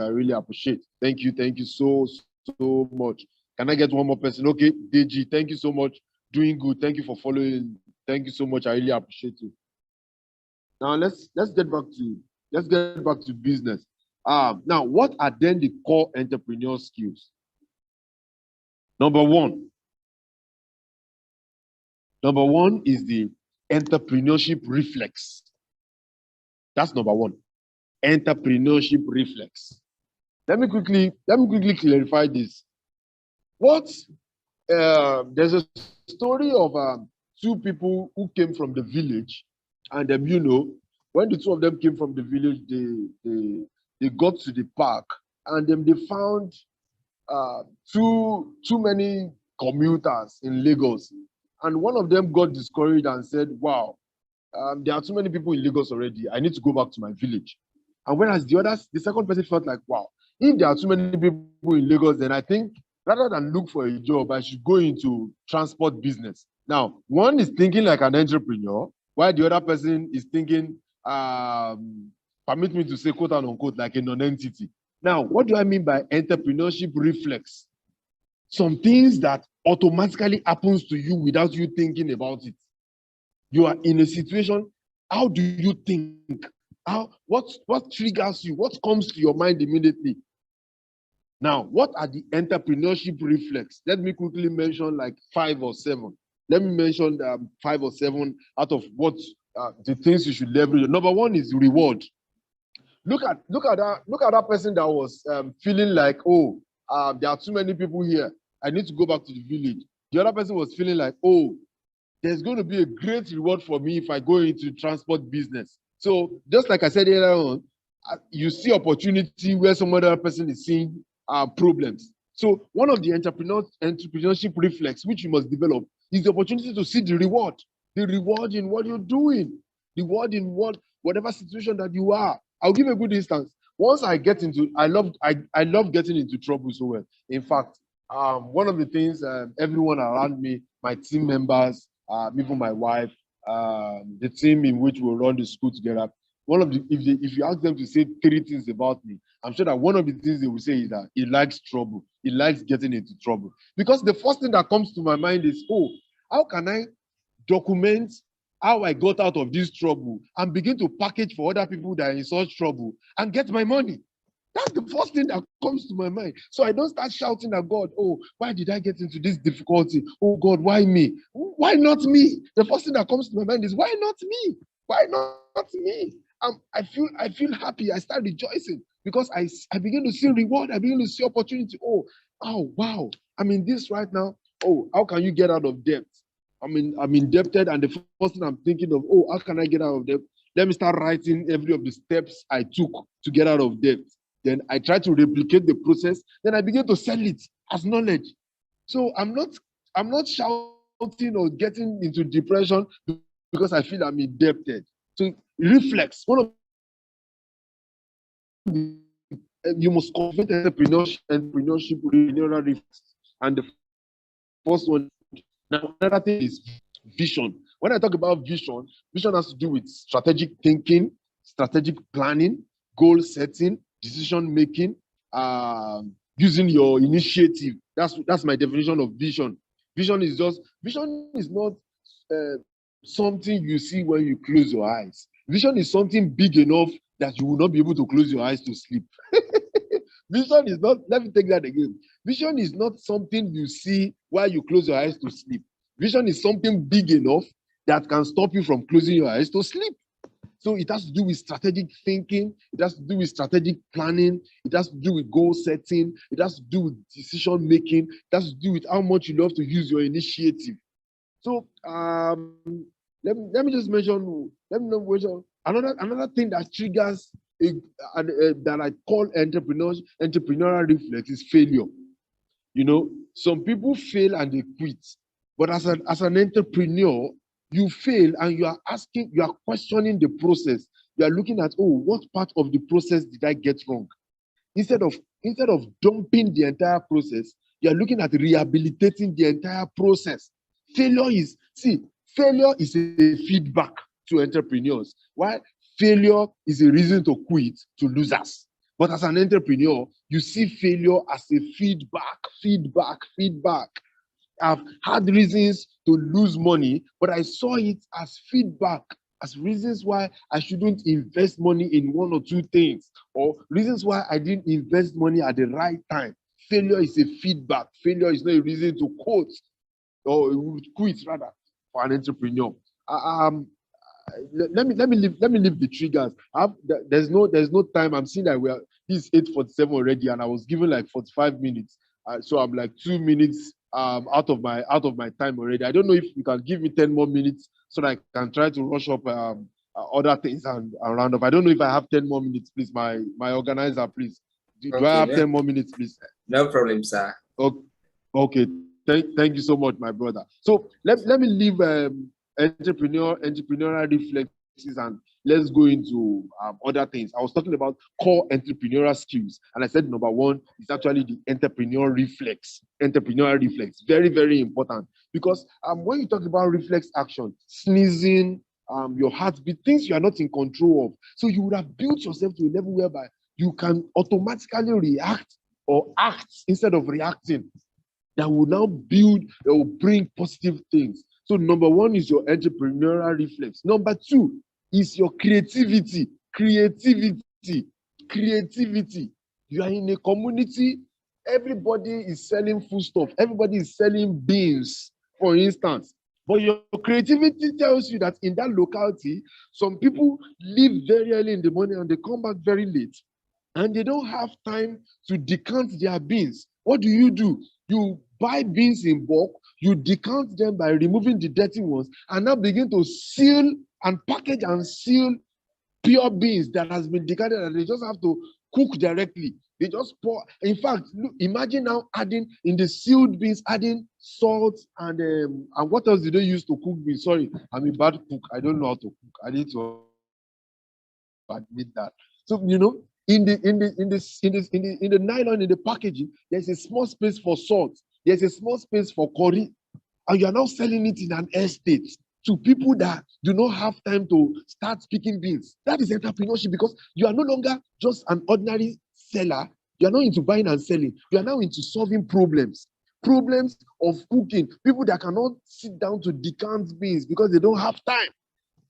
[SPEAKER 2] I really appreciate. Thank you so much. Can I get one more person? Okay, Deji, thank you so much. Doing good. Thank you for following. Thank you so much. I really appreciate you. Now let's get back to business. Now, what are then the core entrepreneurial skills? Number one is the entrepreneurship reflex. That's number one. Entrepreneurship reflex. Let me quickly clarify this. There's a story of 2 people who came from the village, and when the 2 of them came from the village, they got to the park, and then they found too many commuters in Lagos, and one of them got discouraged and said, "Wow, there are too many people in Lagos already. I need to go back to my village." And whereas the second person felt like, "Wow, if there are too many people in Lagos, then I think rather than look for a job, I should go into transport business." Now, one is thinking like an entrepreneur, while the other person is thinking, permit me to say, quote and unquote, like a non-entity. Now, what do I mean by entrepreneurship reflex? Some things that automatically happens to you without you thinking about it. You are in a situation, how do you think? What triggers you? What comes to your mind immediately? Now, what are the entrepreneurship reflex? Let me quickly mention like 5 or 7. Let me mention 5 or 7 out of what the things you should leverage. Number one is reward. Look at that person that was feeling like, oh, there are too many people here. I need to go back to the village. The other person was feeling like, oh, there's going to be a great reward for me if I go into transport business. So just like I said earlier on, you see opportunity where some other person is seeing problems. So one of the entrepreneurship reflex which you must develop is the opportunity to see the reward in what you're doing, the reward in whatever situation that you are. I'll give a good instance. Once I get into, I love getting into trouble so well. In fact, one of the things everyone around me, my team members, even my wife, the team in which we run the school together, if you ask them to say 3 things about me, I'm sure that one of the things they will say is that he likes trouble. He likes getting into trouble. Because the first thing that comes to my mind is, oh, how can I document how I got out of this trouble and begin to package for other people that are in such trouble and get my money? That's the first thing that comes to my mind. So I don't start shouting at God, oh, why did I get into this difficulty? Oh God, why me? Why not me? The first thing that comes to my mind is, why not me? Why not me? I feel happy. I start rejoicing because I begin to see reward. I begin to see opportunity. Oh, wow. I'm in this right now. Oh, how can you get out of debt? I'm indebted, and the first thing I'm thinking of, oh, how can I get out of debt? Let me start writing every of the steps I took to get out of debt. Then I try to replicate the process. Then I begin to sell it as knowledge. So I'm not shouting or getting into depression because I feel I'm indebted. So reflex. You must cultivate entrepreneurship, reflex. And the first one. Now, another thing is vision. When I talk about vision has to do with strategic thinking, strategic planning, goal setting, decision making, using your initiative. That's my definition of vision. Vision is not something you see when you close your eyes. Vision is something big enough that you will not be able to close your eyes to sleep. Vision is not, let me take that again. Vision is not something you see while you close your eyes to sleep. Vision is something big enough that can stop you from closing your eyes to sleep. So it has to do with strategic thinking. It has to do with strategic planning. It has to do with goal setting. It has to do with decision making. It has to do with how much you love to use your initiative. So let me just mention. Let me mention another thing that triggers that I call entrepreneurial reflex is failure. You know, some people fail and they quit, but as an entrepreneur, you fail and you are questioning the process. You are looking at, oh, what part of the process did I get wrong? Instead of dumping the entire process, you are looking at rehabilitating the entire process. Failure is a feedback to entrepreneurs. Why? Failure is a reason to quit to losers. But as an entrepreneur, you see failure as a feedback. I've had reasons to lose money, but I saw it as feedback, as reasons why I shouldn't invest money in one or two things, or reasons why I didn't invest money at the right time. Failure is a feedback. Failure is not a reason to quote or quit rather for an entrepreneur. Let me leave the triggers. There's no time. I'm seeing that it's 8:47 already, and I was given like 45 minutes. So I'm like 2 minutes out of my time already. I don't know if you can give me 10 more minutes so that I can try to rush up other things and round up. I don't know if I have 10 more minutes, please. My organizer, please. Do I have 10 more minutes, please?
[SPEAKER 1] No problem, sir.
[SPEAKER 2] Okay. Thank you so much, my brother. So let me leave entrepreneurial reflexes and let's go into other things. I was talking about core entrepreneurial skills, and I said number one is actually the entrepreneurial reflex. Entrepreneurial reflex, very, very important, because when you talk about reflex action, sneezing, your heartbeat, things you are not in control of. So you would have built yourself to a level whereby you can automatically react or act instead of reacting. That will now bring positive things. So number one is your entrepreneurial reflex. Number two is your creativity. You are in a community, everybody is selling foodstuff, everybody is selling beans, for instance. But your creativity tells you that in that locality, some people leave very early in the morning and they come back very late. And they don't have time to decant their beans. What do? You buy beans in bulk, you decant them by removing the dirty ones, and now begin to seal and package and seal pure beans that has been decanted, and they just have to cook directly. They just pour. In fact, look, imagine now adding in the sealed beans, adding salt and what else do they use to cook beans? Sorry, I'm a bad cook. I don't know how to cook. I need to admit that. So in the nylon, in the packaging, there's a small space for salt. There's a small space for curry, and you are now selling it in an estate to people that do not have time to start picking beans. That is entrepreneurship, because you are no longer just an ordinary seller. You are not into buying and selling. You are now into solving problems of cooking. People that cannot sit down to decant beans because they don't have time.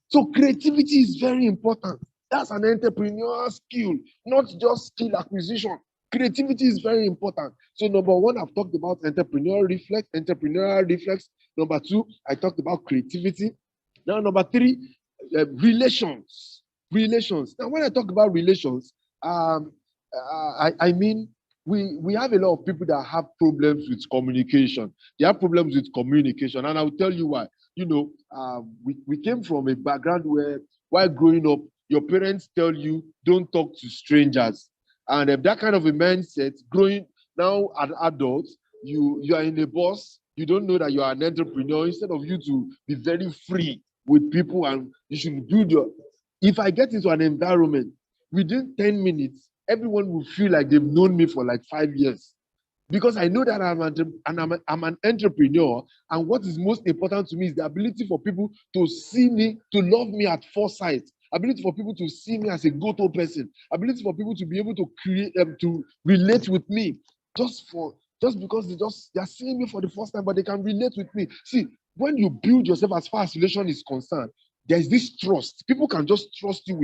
[SPEAKER 2] So creativity is very important. That's an entrepreneurial skill, not just skill acquisition. Creativity is very important. So number one, I've talked about entrepreneurial reflex. Number two, I talked about creativity. Now, number three, relations. Now, when I talk about relations, I mean, we have a lot of people that have problems with communication. They have problems with communication, and I'll tell you why. We came from a background where, while growing up, your parents tell you don't talk to strangers, and that kind of a mindset, growing now as adults, you are in a bus. You don't know that you are an entrepreneur. Instead of you to be very free with people, and you should build your. If I get into an environment, within 10 minutes, everyone will feel like they've known me for like 5 years. Because I know that I'm an entrepreneur, and what is most important to me is the ability for people to see me, to love me at first sight, ability for people to see me as a go-to person, ability for people to be able to create to relate with me just because they're seeing me for the first time, but they can relate with me. See, when you build yourself as far as relation is concerned, there's this trust. People can just trust you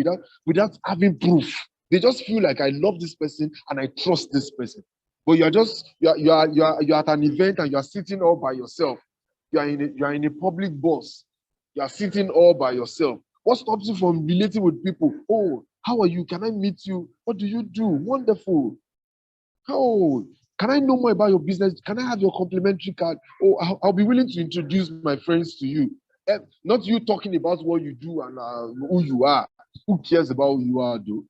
[SPEAKER 2] without having proof. They just feel like I love this person and I trust this person. But you're at an event and you're sitting all by yourself. You're in a public bus. You're sitting all by yourself. What stops you from relating with people? Oh, how are you? Can I meet you? What do you do? Wonderful. Oh, can I know more about your business? Can I have your complimentary card? Oh, I'll be willing to introduce my friends to you. Not you talking about what you do and who you are. Who cares about who you are, though?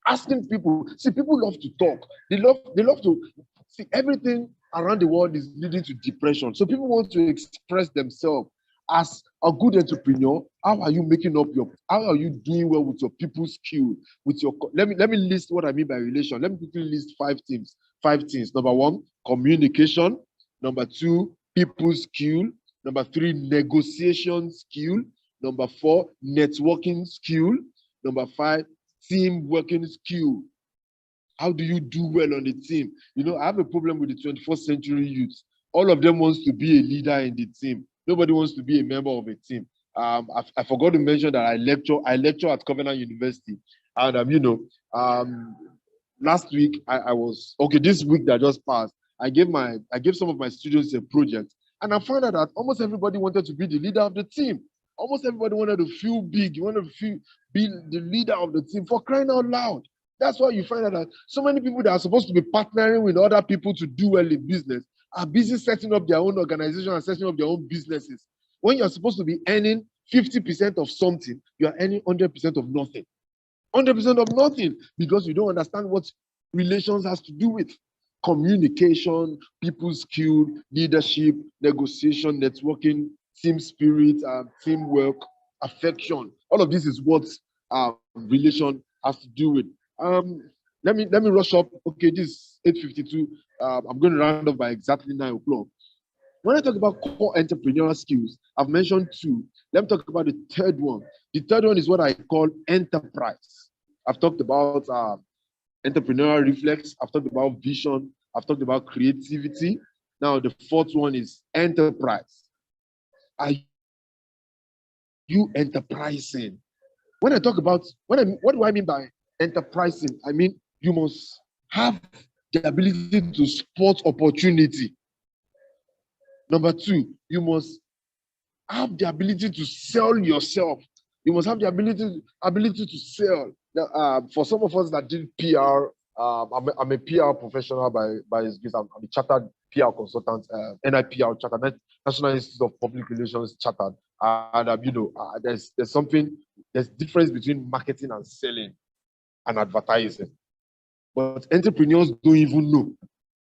[SPEAKER 2] Asking people. See, people love to talk. They love to see everything around the world is leading to depression. So people want to express themselves. As a good entrepreneur, how are you making up your, how are you doing well with your people skill, with your, let me list what I mean by relation. Let me quickly list five things. Five things. Number one, communication. Number two, people skill. Number three, negotiation skill. Number four, networking skill. Number five, team working skill. How do you do well on the team? You know, I have a problem with the 21st century youth. All of them wants to be a leader in the team. Nobody wants to be a member of a team. I forgot to mention that I lecture at Covenant University. And last week I was okay, this week that just passed, I gave some of my students a project, and I found out that almost everybody wanted to be the leader of the team. Almost everybody wanted to feel big, you wanted to be the leader of the team, for crying out loud. That's why you find out that so many people that are supposed to be partnering with other people to do well in business are busy setting up their own organization and setting up their own businesses. When you're supposed to be earning 50% of something, you are earning 100% of nothing. 100% of nothing, because you don't understand what relations has to do with communication, people skill, leadership, negotiation, networking, team spirit, teamwork, affection. All of this is what relation has to do with. Let me rush up. Okay, this is 8:52. I'm going to round up by exactly 9 o'clock. When I talk about core entrepreneurial skills, I've mentioned two. Let me talk about the third one. The third one is what I call enterprise. I've talked about entrepreneurial reflex. I've talked about vision. I've talked about creativity. Now, the fourth one is enterprise. Are you enterprising? When I talk about, what do I mean by enterprising? I mean, you must have the ability to spot opportunity. Number two, you must have the ability to sell yourself. You must have the ability to sell. Now, for some of us that did PR, I'm a PR professional by his grace. I'm a chartered PR consultant, NIPR chartered, National Institute of Public Relations chartered. And there's difference between marketing and selling and advertising. But entrepreneurs don't even know.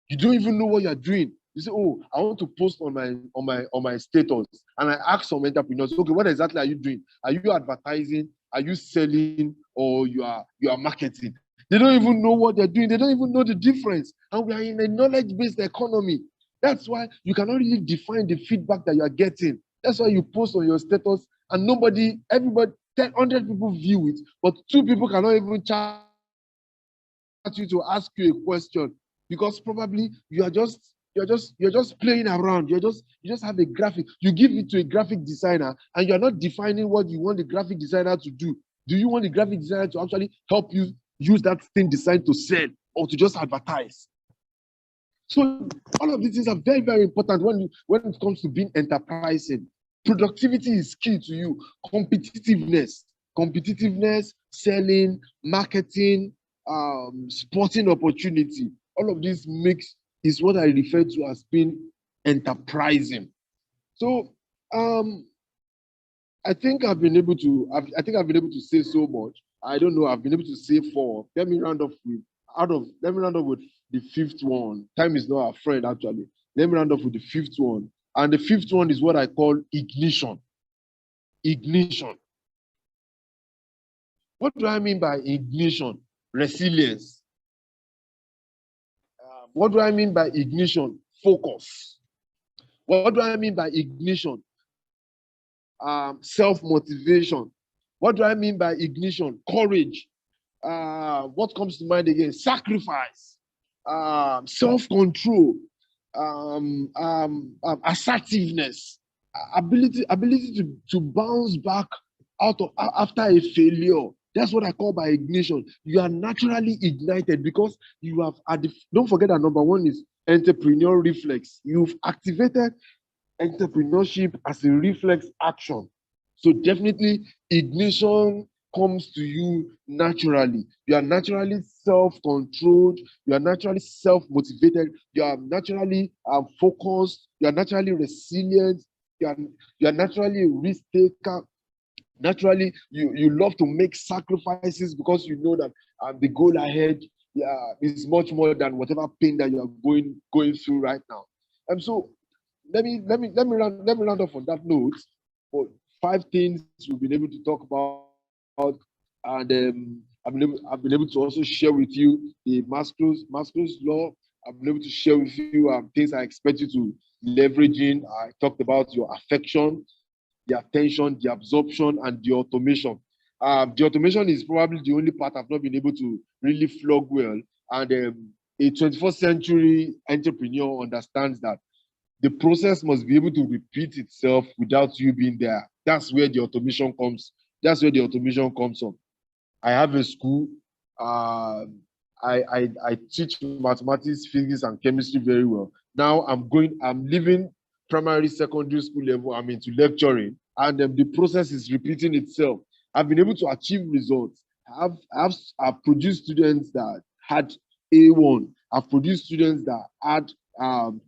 [SPEAKER 2] You don't even know what you're doing. You say, "Oh, I want to post on my status," and I ask some entrepreneurs, "Okay, what exactly are you doing? Are you advertising? Are you selling? Or you are marketing?" They don't even know what they're doing. They don't even know the difference. And we are in a knowledge-based economy. That's why you cannot really define the feedback that you are getting. That's why you post on your status, and everybody, 100 people view it, but 2 people cannot even chat you to ask you a question, because probably you're just playing around. You just have a graphic. You give it to a graphic designer, and you're not defining what you want the graphic designer to do. Do you want the graphic designer to actually help you use that thing designed to sell, or to just advertise? So all of these things are very, very important when it comes to being enterprising. Productivity is key to you. Competitiveness, selling, marketing, sporting opportunity. All of this is what I refer to as being enterprising. So I think I've been able to say so much. I don't know. I've been able to say four. Let me round up with the fifth one. Time is not our friend, actually. Let me round up with the fifth one. And the fifth one is what I call ignition. Ignition. What do I mean by ignition? Resilience. What do I mean by ignition? Focus. What do I mean by ignition? Self-motivation. What do I mean by ignition? Courage. What comes to mind again? Sacrifice. Self-control. Assertiveness. Ability to bounce back after a failure. That's what I call by ignition. You are naturally ignited because you have don't forget that number one is entrepreneurial reflex. You've activated entrepreneurship as a reflex action. So definitely ignition comes to you naturally. You are naturally self-controlled. You are naturally self-motivated. You are naturally focused. You are naturally resilient. You are, you are naturally a risk taker. Naturally, you love to make sacrifices because you know that the goal ahead, is much more than whatever pain that you are going through right now. And so let me round off on that note. For 5 things we've been able to talk about, and I've been able to also share with you the Maslow's law. I've been able to share with you things I expect you to leverage in. I talked about your affection, the attention, the absorption, and the automation. The automation is probably the only part I've not been able to really flog well. And a 21st century entrepreneur understands that the process must be able to repeat itself without you being there. That's where the automation comes. That's where the automation comes from. I have a school. Uh, I teach mathematics, physics, and chemistry very well. Now I'm leaving primary, secondary school level. I'm into lecturing, and the process is repeating itself. I've been able to achieve results. I've produced students that had A1. I've produced students that had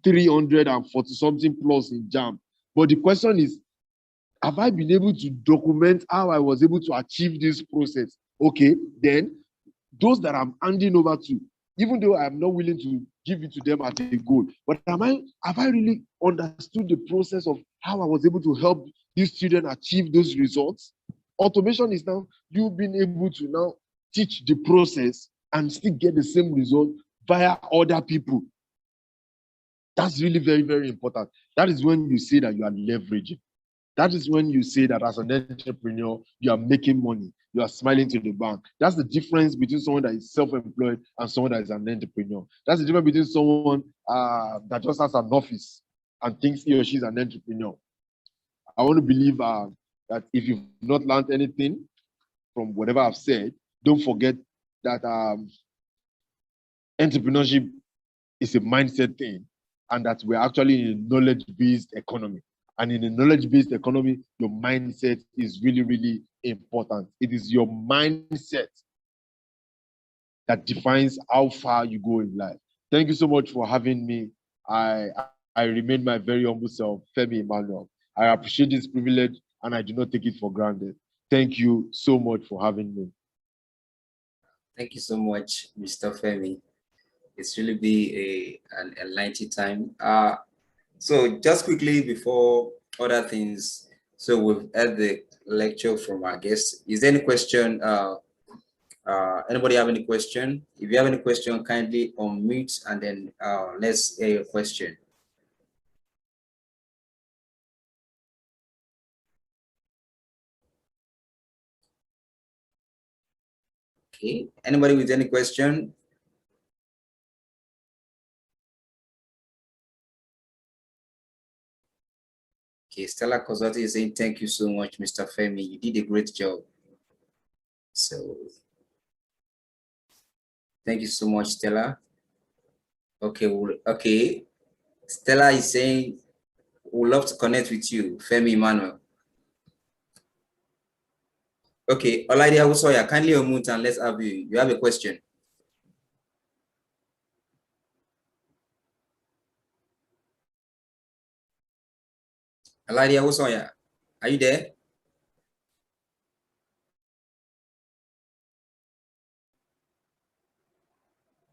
[SPEAKER 2] 340 something plus in JAM. But the question is, have I been able to document how I was able to achieve this process? Okay, then those that I'm handing over to, even though I'm not willing to give it to them as a goal, but have I really understood the process of how I was able to help these students achieve those results? Automation is now you being able to now teach the process and still get the same result via other people. That's really very, very important. That is when you say that you are leveraging. That is when you say that as an entrepreneur, you are making money, you are smiling to the bank. That's the difference between someone that is self-employed and someone that is an entrepreneur. That's the difference between someone that just has an office and thinks he or she is an entrepreneur. I want to believe that if you've not learned anything from whatever I've said, don't forget that entrepreneurship is a mindset thing, and that we're actually in a knowledge-based economy. And in a knowledge-based economy, your mindset is really, really important. It is your mindset that defines how far you go in life. Thank you so much for having me. I remain my very humble self, Femi Emmanuel. I appreciate this privilege and I do not take it for granted. Thank you so much for having me.
[SPEAKER 1] Thank you so much, Mr. Femi. It's really be an enlightening time. So just quickly before other things, so we've had the lecture from our guests. Is there any question? Anybody have any question? If you have any question, kindly unmute and then let's hear your question. Okay, anybody with any question? Okay, Stella Kozati is saying, thank you so much, Mr. Femi. You did a great job. So, thank you so much, Stella. Okay, okay. Stella is saying, we'd love to connect with you, Femi Emmanuel. Okay, Olaide Awusoya, kindly unmute and let's have you. You have a question. Olaide Awusoya, are you there?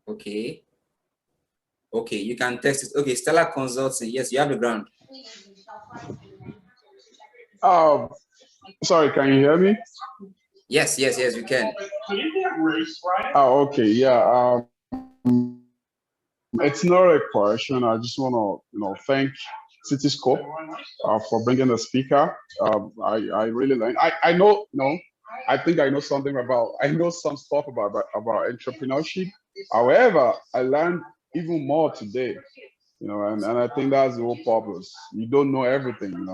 [SPEAKER 1] Okay. Okay, you can text it. Okay, Stella Consulting. Yes, you have the ground.
[SPEAKER 3] Sorry, can you hear me?
[SPEAKER 1] Yes, we can.
[SPEAKER 3] Oh, okay, yeah. It's not a question. I just want to, thank Cityscope for bringing the speaker. I really like. I know, I think I know something about. I know some stuff about entrepreneurship. However, I learned even more today. And I think that's the whole purpose. You don't know everything.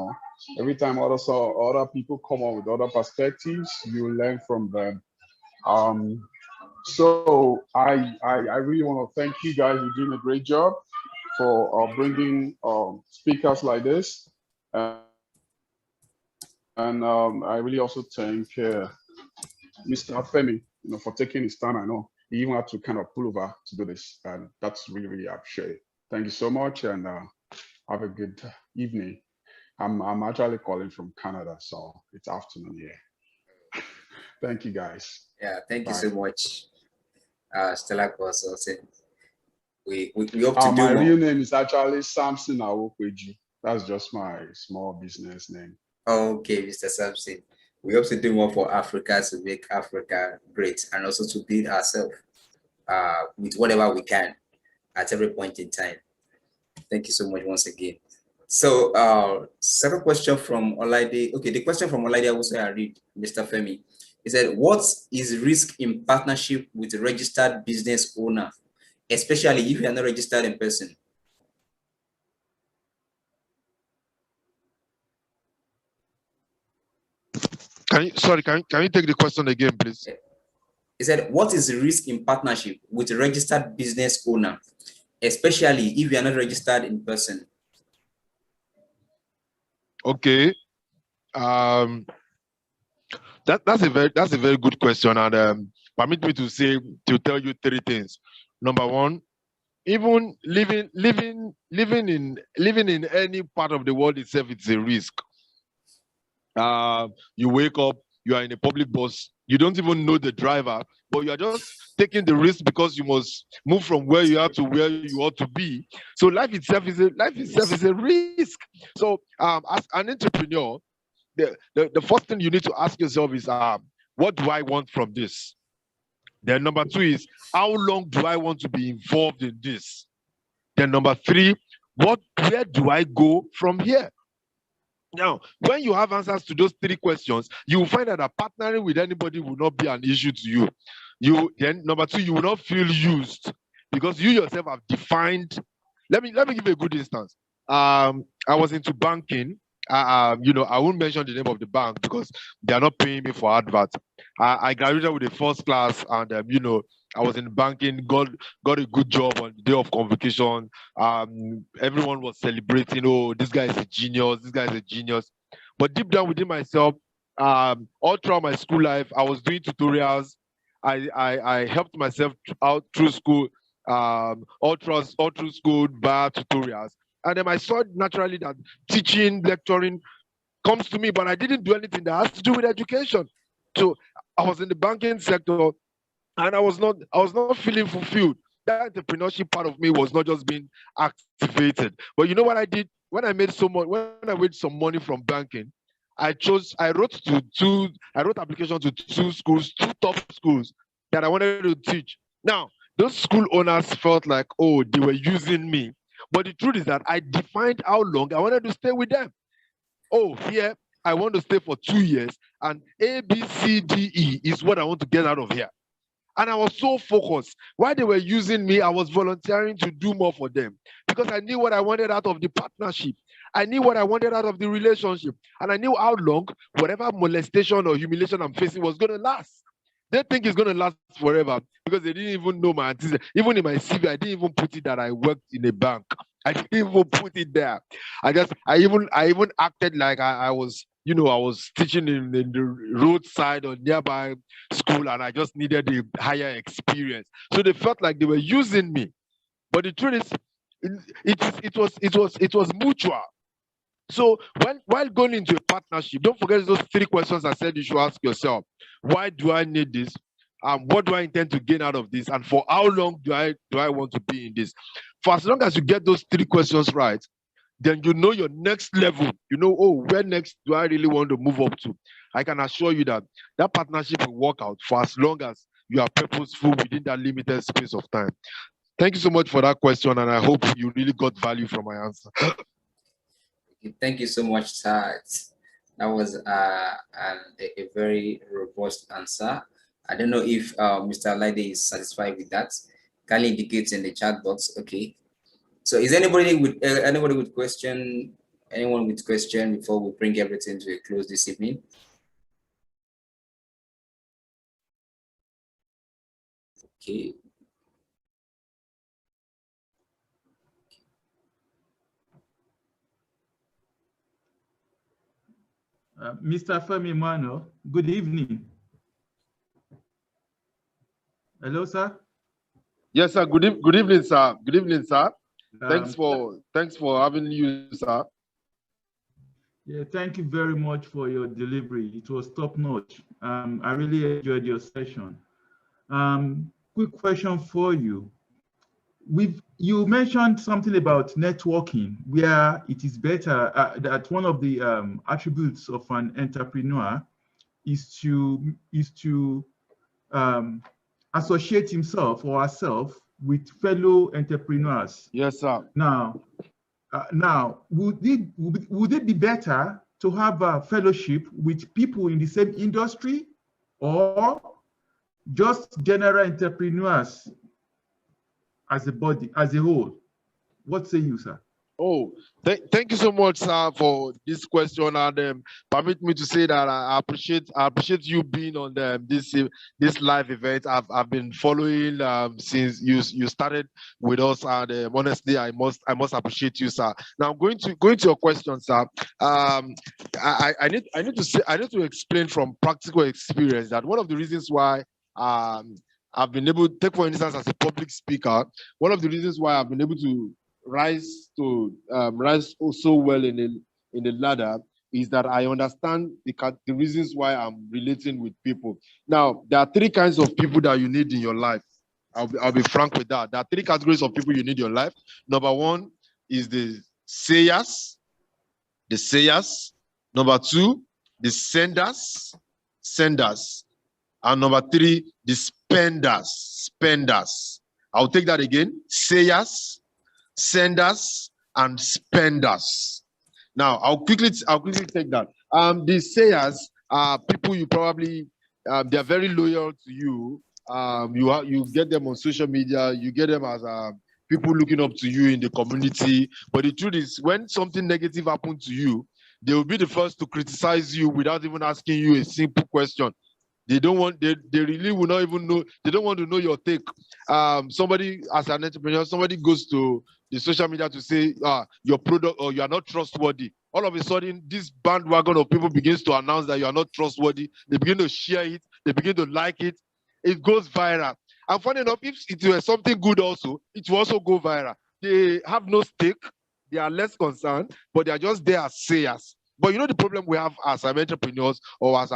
[SPEAKER 3] Every time other people come up with other perspectives, you learn from them. So I really want to thank you guys. You're doing a great job for bringing speakers like this. And I really also thank Mr. Femi, for taking his time. I know he even had to kind of pull over to do this, and that's really, really appreciated. Thank you so much, and have a good evening. I'm actually calling from Canada, so it's afternoon here. Thank you, guys.
[SPEAKER 1] Yeah, thank you
[SPEAKER 3] Bye.
[SPEAKER 1] so much, Stella Consulting. We hope to do
[SPEAKER 3] My
[SPEAKER 1] more.
[SPEAKER 3] real name is actually Samson Awokweji. That's just my small business name.
[SPEAKER 1] Okay, Mr. Sampson. We hope to do more for Africa to make Africa great and also to build ourselves with whatever we can at every point in time. Thank you so much once again. So, second question from Olaide. Okay, the question from Olaide also I read, Mr. Femi. He said, what is risk in partnership with a registered business owner, especially if you are not registered in person?
[SPEAKER 2] Can you take the question again, please?
[SPEAKER 1] He said, what is the risk in partnership with a registered business owner, especially if you are not registered in person?
[SPEAKER 2] Okay. That's a very good question, and permit me to tell you three things. Number one, even living in any part of the world itself, it's a risk. You wake up, you are in a public bus, you don't even know the driver, but you are just taking the risk because you must move from where you are to where you ought to be. So life itself is a risk. So as an entrepreneur, the first thing you need to ask yourself is, what do I want from this? Then number two is, how long do I want to be involved in this? Then number three, where do I go from here? Now, when you have answers to those three questions, you will find that partnering with anybody will not be an issue to you. Then number two, you will not feel used because you yourself have defined. Let me give a good instance. I was into banking. I won't mention the name of the bank because they are not paying me for advert. I graduated with a first class, and I was in banking. Got a good job on the day of convocation. Everyone was celebrating. Oh, this guy is a genius. This guy is a genius. But deep down within myself, all throughout my school life, I was doing tutorials. I helped myself out through school, all through school bar tutorials. And then I saw naturally that teaching, lecturing comes to me, but I didn't do anything that has to do with education. So I was in the banking sector, and I was not feeling fulfilled. That entrepreneurship part of me was not just being activated. But you know what I did when I made some money from banking? I wrote application to two top schools that I wanted to teach. Now, those school owners felt like, oh, they were using me. But the truth is that I defined how long I wanted to stay with them. Oh, here I want to stay for 2 years, and A, B, C, D, E is what I want to get out of here. And I was so focused. While they were using me, I was volunteering to do more for them because I knew what I wanted out of the partnership. I knew what I wanted out of the relationship. And I knew how long whatever molestation or humiliation I'm facing was going to last. They think it's going to last forever because they didn't even know my antecedent. Even in my CV, I didn't even put it that I worked in a bank. I didn't even put it there. I even acted like I was, I was teaching in the roadside or nearby school, and I just needed a higher experience. So they felt like they were using me. But the truth is, it was mutual. So while going into a partnership, don't forget those three questions I said you should ask yourself. Why do I need this? What do I intend to gain out of this? And for how long do I want to be in this? For as long as you get those three questions right, then you know your next level. You know, oh, where next do I really want to move up to? I can assure you that that partnership will work out for as long as you are purposeful within that limited space of time. Thank you so much for that question, and I hope you really got value from my answer.
[SPEAKER 1] Thank you so much, sir. That was a very robust answer. I don't know if Mr. Lide is satisfied with that. Can indicate in the chat box. Okay. So is anybody with question? Anyone with question before we bring everything to a close this evening? Okay.
[SPEAKER 4] Mr. Femi Emmanuel, good evening. Hello, sir.
[SPEAKER 2] Yes, sir. Good evening, sir. Good evening, sir. Thanks
[SPEAKER 4] Um,
[SPEAKER 2] for having you, sir.
[SPEAKER 4] Yeah, thank you very much for your delivery. It was top notch. I really enjoyed your session. Quick question for you. You mentioned something about networking, where it is better that one of the attributes of an entrepreneur is to associate himself or herself with fellow entrepreneurs.
[SPEAKER 2] Yes, sir.
[SPEAKER 4] Now, would it be better to have a fellowship with people in the same industry, or just general entrepreneurs as a body, as a whole? What say you, sir?
[SPEAKER 2] Oh, thank you so much, sir, for this question. And permit me to say that I appreciate you being on this live event. I've been following since you started with us, and honestly, I must appreciate you, sir. Now, going to your question, sir. I need to explain from practical experience that one of the reasons why I've been able to take, for instance, as a public speaker, one of the reasons why I've been able to rise so well in the ladder is that I understand the reasons why I'm relating with people. Now, there are three kinds of people that you need in your life. I'll be frank with that. There are three categories of people you need in your life. Number one is the sayers. Number two, the senders. And number three, the spenders. I'll take that again. Sayers, senders, and spenders. Now, I'll quickly take that. The sayers are people you probably they are very loyal to you. You get them on social media. You get them as people looking up to you in the community. But the truth is, when something negative happens to you, they will be the first to criticize you without even asking you a simple question. They really will not even know. They don't want to know your take. Somebody, as an entrepreneur, somebody goes to the social media to say your product or you are not trustworthy. All of a sudden, this bandwagon of people begins to announce that you are not trustworthy. They begin to share it. They begin to like it. It goes viral. And funny enough, if it were something good also, it will also go viral. They have no stake. They are less concerned, but they are just there as sayers. But you know the problem we have as entrepreneurs or as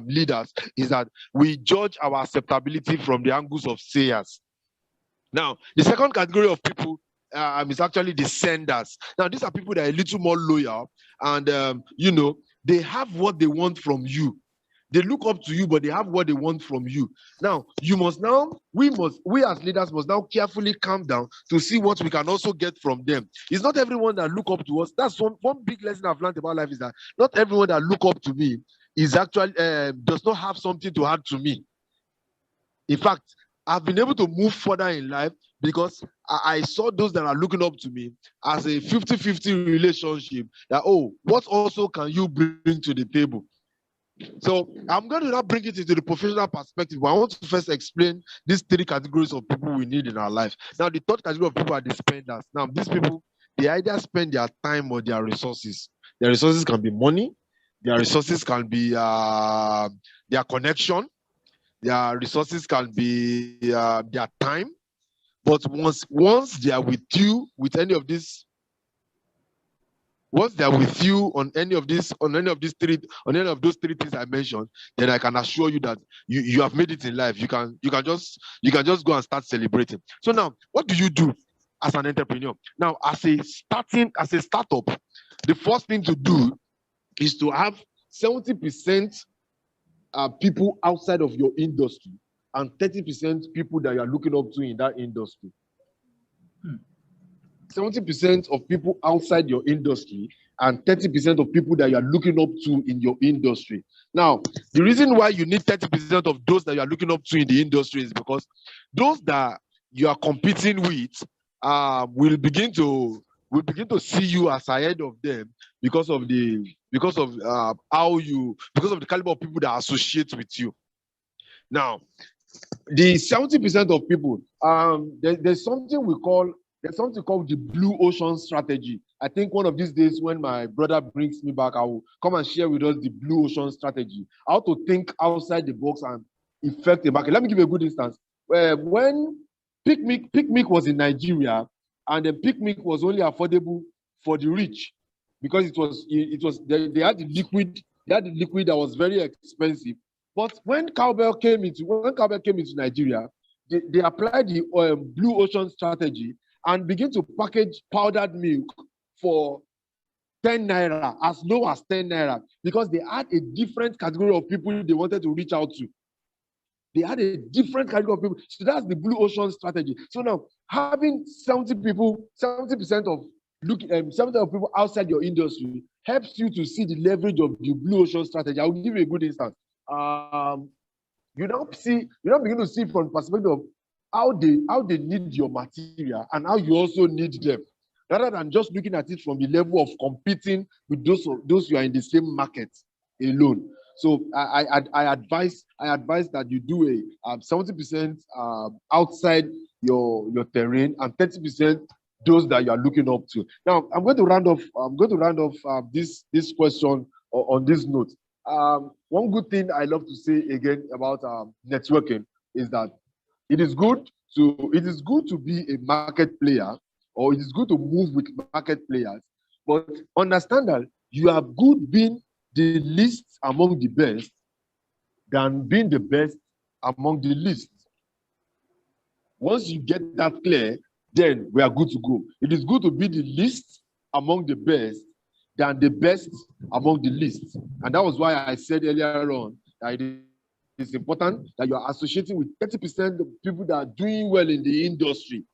[SPEAKER 2] leaders is that we judge our acceptability from the angles of sayers. Now, the second category of people is actually the senders. Now, these are people that are a little more loyal, and they have what they want from you. They look up to you, but they have what they want from you. Now, we as leaders must now carefully calm down to see what we can also get from them. It's not everyone that look up to us. That's one big lesson I've learned about life, is that not everyone that look up to me is actually does not have something to add to me. In fact, I've been able to move further in life because I saw those that are looking up to me as a 50-50 relationship. That, what also can you bring to the table? So I'm going to now bring it into the professional perspective, but I want to first explain these three categories of people we need in our life. Now, the third category of people are the spenders. Now, these people, they either spend their time or their resources. Their resources can be money. Their resources can be their connection. Their resources can be their time. But once they are with you with any of these, once they're with you on any of those three things I mentioned, then I can assure you that you have made it in life. You can just go and start celebrating. So now, what do you do as an entrepreneur? Now, as a startup, the first thing to do is to have 70% people outside of your industry and 30% people that you are looking up to in that industry. 70% of people outside your industry and 30% of people that you are looking up to in your industry. Now, the reason why you need 30% of those that you are looking up to in the industry is because those that you are competing with will begin to see you as ahead of them because of the caliber of people that associate with you. Now, the 70% of people, there's something called the blue ocean strategy. I think one of these days when my brother brings me back, I will come and share with us the blue ocean strategy, how to think outside the box and affect the market. Let me give you a good instance. When Picnic was in Nigeria, and then Picnic was only affordable for the rich because they had the liquid that was very expensive. But when Cowbell came into Nigeria, they applied the blue ocean strategy and begin to package powdered milk for 10 naira, as low as 10 naira, because they had a different category of people they wanted to reach out to. They had a different category of people. So that's the blue ocean strategy. So now having 70% of people outside your industry helps you to see the leverage of the blue ocean strategy. I will give you a good instance. You don't begin to see from the perspective of how they need your material and how you also need them, rather than just looking at it from the level of competing with those who are in the same market alone. So I advise that you do a 70% outside your terrain and 30% those that you are looking up to. Now I'm going to round off this question on this note. One good thing I love to say again about networking is that it is good to be a market player, or it is good to move with market players, but understand that you are good being the least among the best than being the best among the least. Once you get that clear, then we are good to go. It is good to be the least among the best than the best among the least. And that was why I said earlier on that it is important that you are associating with 30% of people that are doing well in the industry,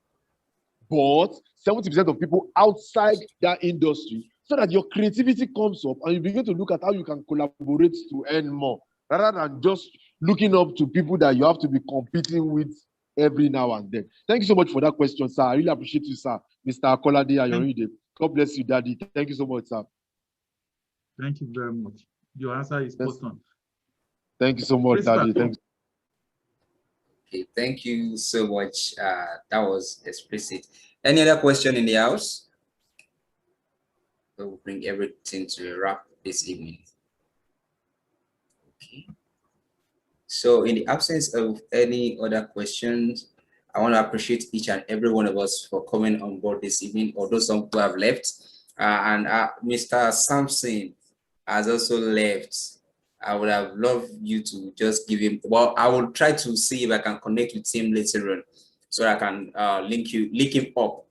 [SPEAKER 2] but 70% of people outside that industry, so that your creativity comes up and you begin to look at how you can collaborate to earn more, rather than just looking up to people that you have to be competing with every now and then. Thank you so much for that question, sir. I really appreciate you, sir. Mr. Akolade Ayorinde. God bless you, Daddy. Thank you so much, sir.
[SPEAKER 4] Thank you very much. Your answer is spot on.
[SPEAKER 2] Thank you so much, Daddy. Thank you.
[SPEAKER 1] Okay, thank you so much. That was explicit. Any other question in the house? We'll bring everything to a wrap this evening. Okay. So in the absence of any other questions, I want to appreciate each and every one of us for coming on board this evening, although some people have left. And Mr. Sampson has also left. I would have loved you to just give him, well, I will try to see if I can connect with him later on so I can link him up.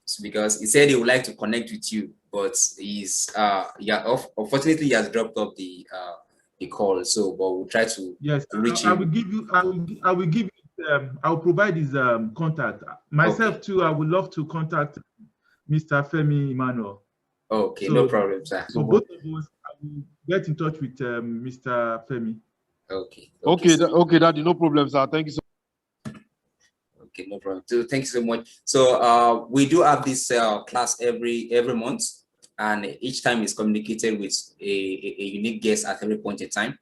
[SPEAKER 1] So because he said he would like to connect with you, but he's unfortunately he has dropped off the call. So but we'll try to reach him.
[SPEAKER 4] I will give you I'll provide his contact. Myself too, I would love to contact Mr. Femi Emmanuel.
[SPEAKER 1] Okay, so, no problem, sir.
[SPEAKER 4] So both of us, I will get in touch with Mr. Femi.
[SPEAKER 2] Okay, Daddy, no problem, sir. Thank you so much.
[SPEAKER 1] Okay, no problem. So thank you so much. So we do have this class every month, and each time is communicated with a unique guest at every point in time.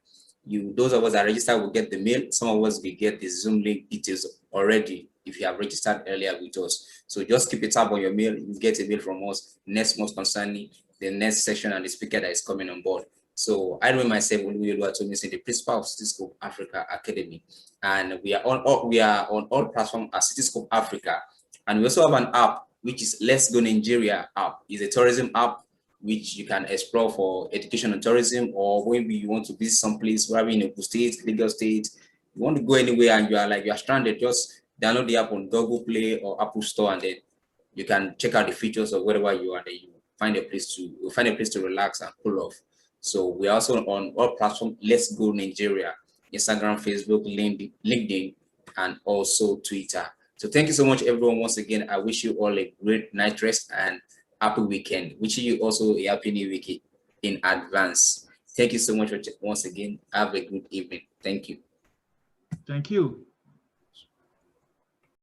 [SPEAKER 1] Those of us that register will get the mail. Some of us will get the Zoom link details already if you have registered earlier with us. So just keep a tab on your mail. You get a mail from us next month concerning the next session and the speaker that is coming on board. So I know myself, the principal of Cityscope Africa Academy, and we are on all platforms as Cityscope Africa, and we also have an app which is Let's Go Nigeria app. It's a tourism app which you can explore for education and tourism, or maybe you want to visit some place, whether in a state, Lagos State, you want to go anywhere and you are stranded, just download the app on Google Play or Apple Store, and then you can check out the features of wherever you are, and then you find a place to relax and cool off. So we're also on all platforms. Let's Go Nigeria, Instagram, Facebook, LinkedIn, and also Twitter. So thank you so much, everyone. Once again, I wish you all a great night rest and happy weekend. Wishing you also a happy new week in advance. Thank you so much once again. Have a good evening. Thank you.
[SPEAKER 4] Thank you.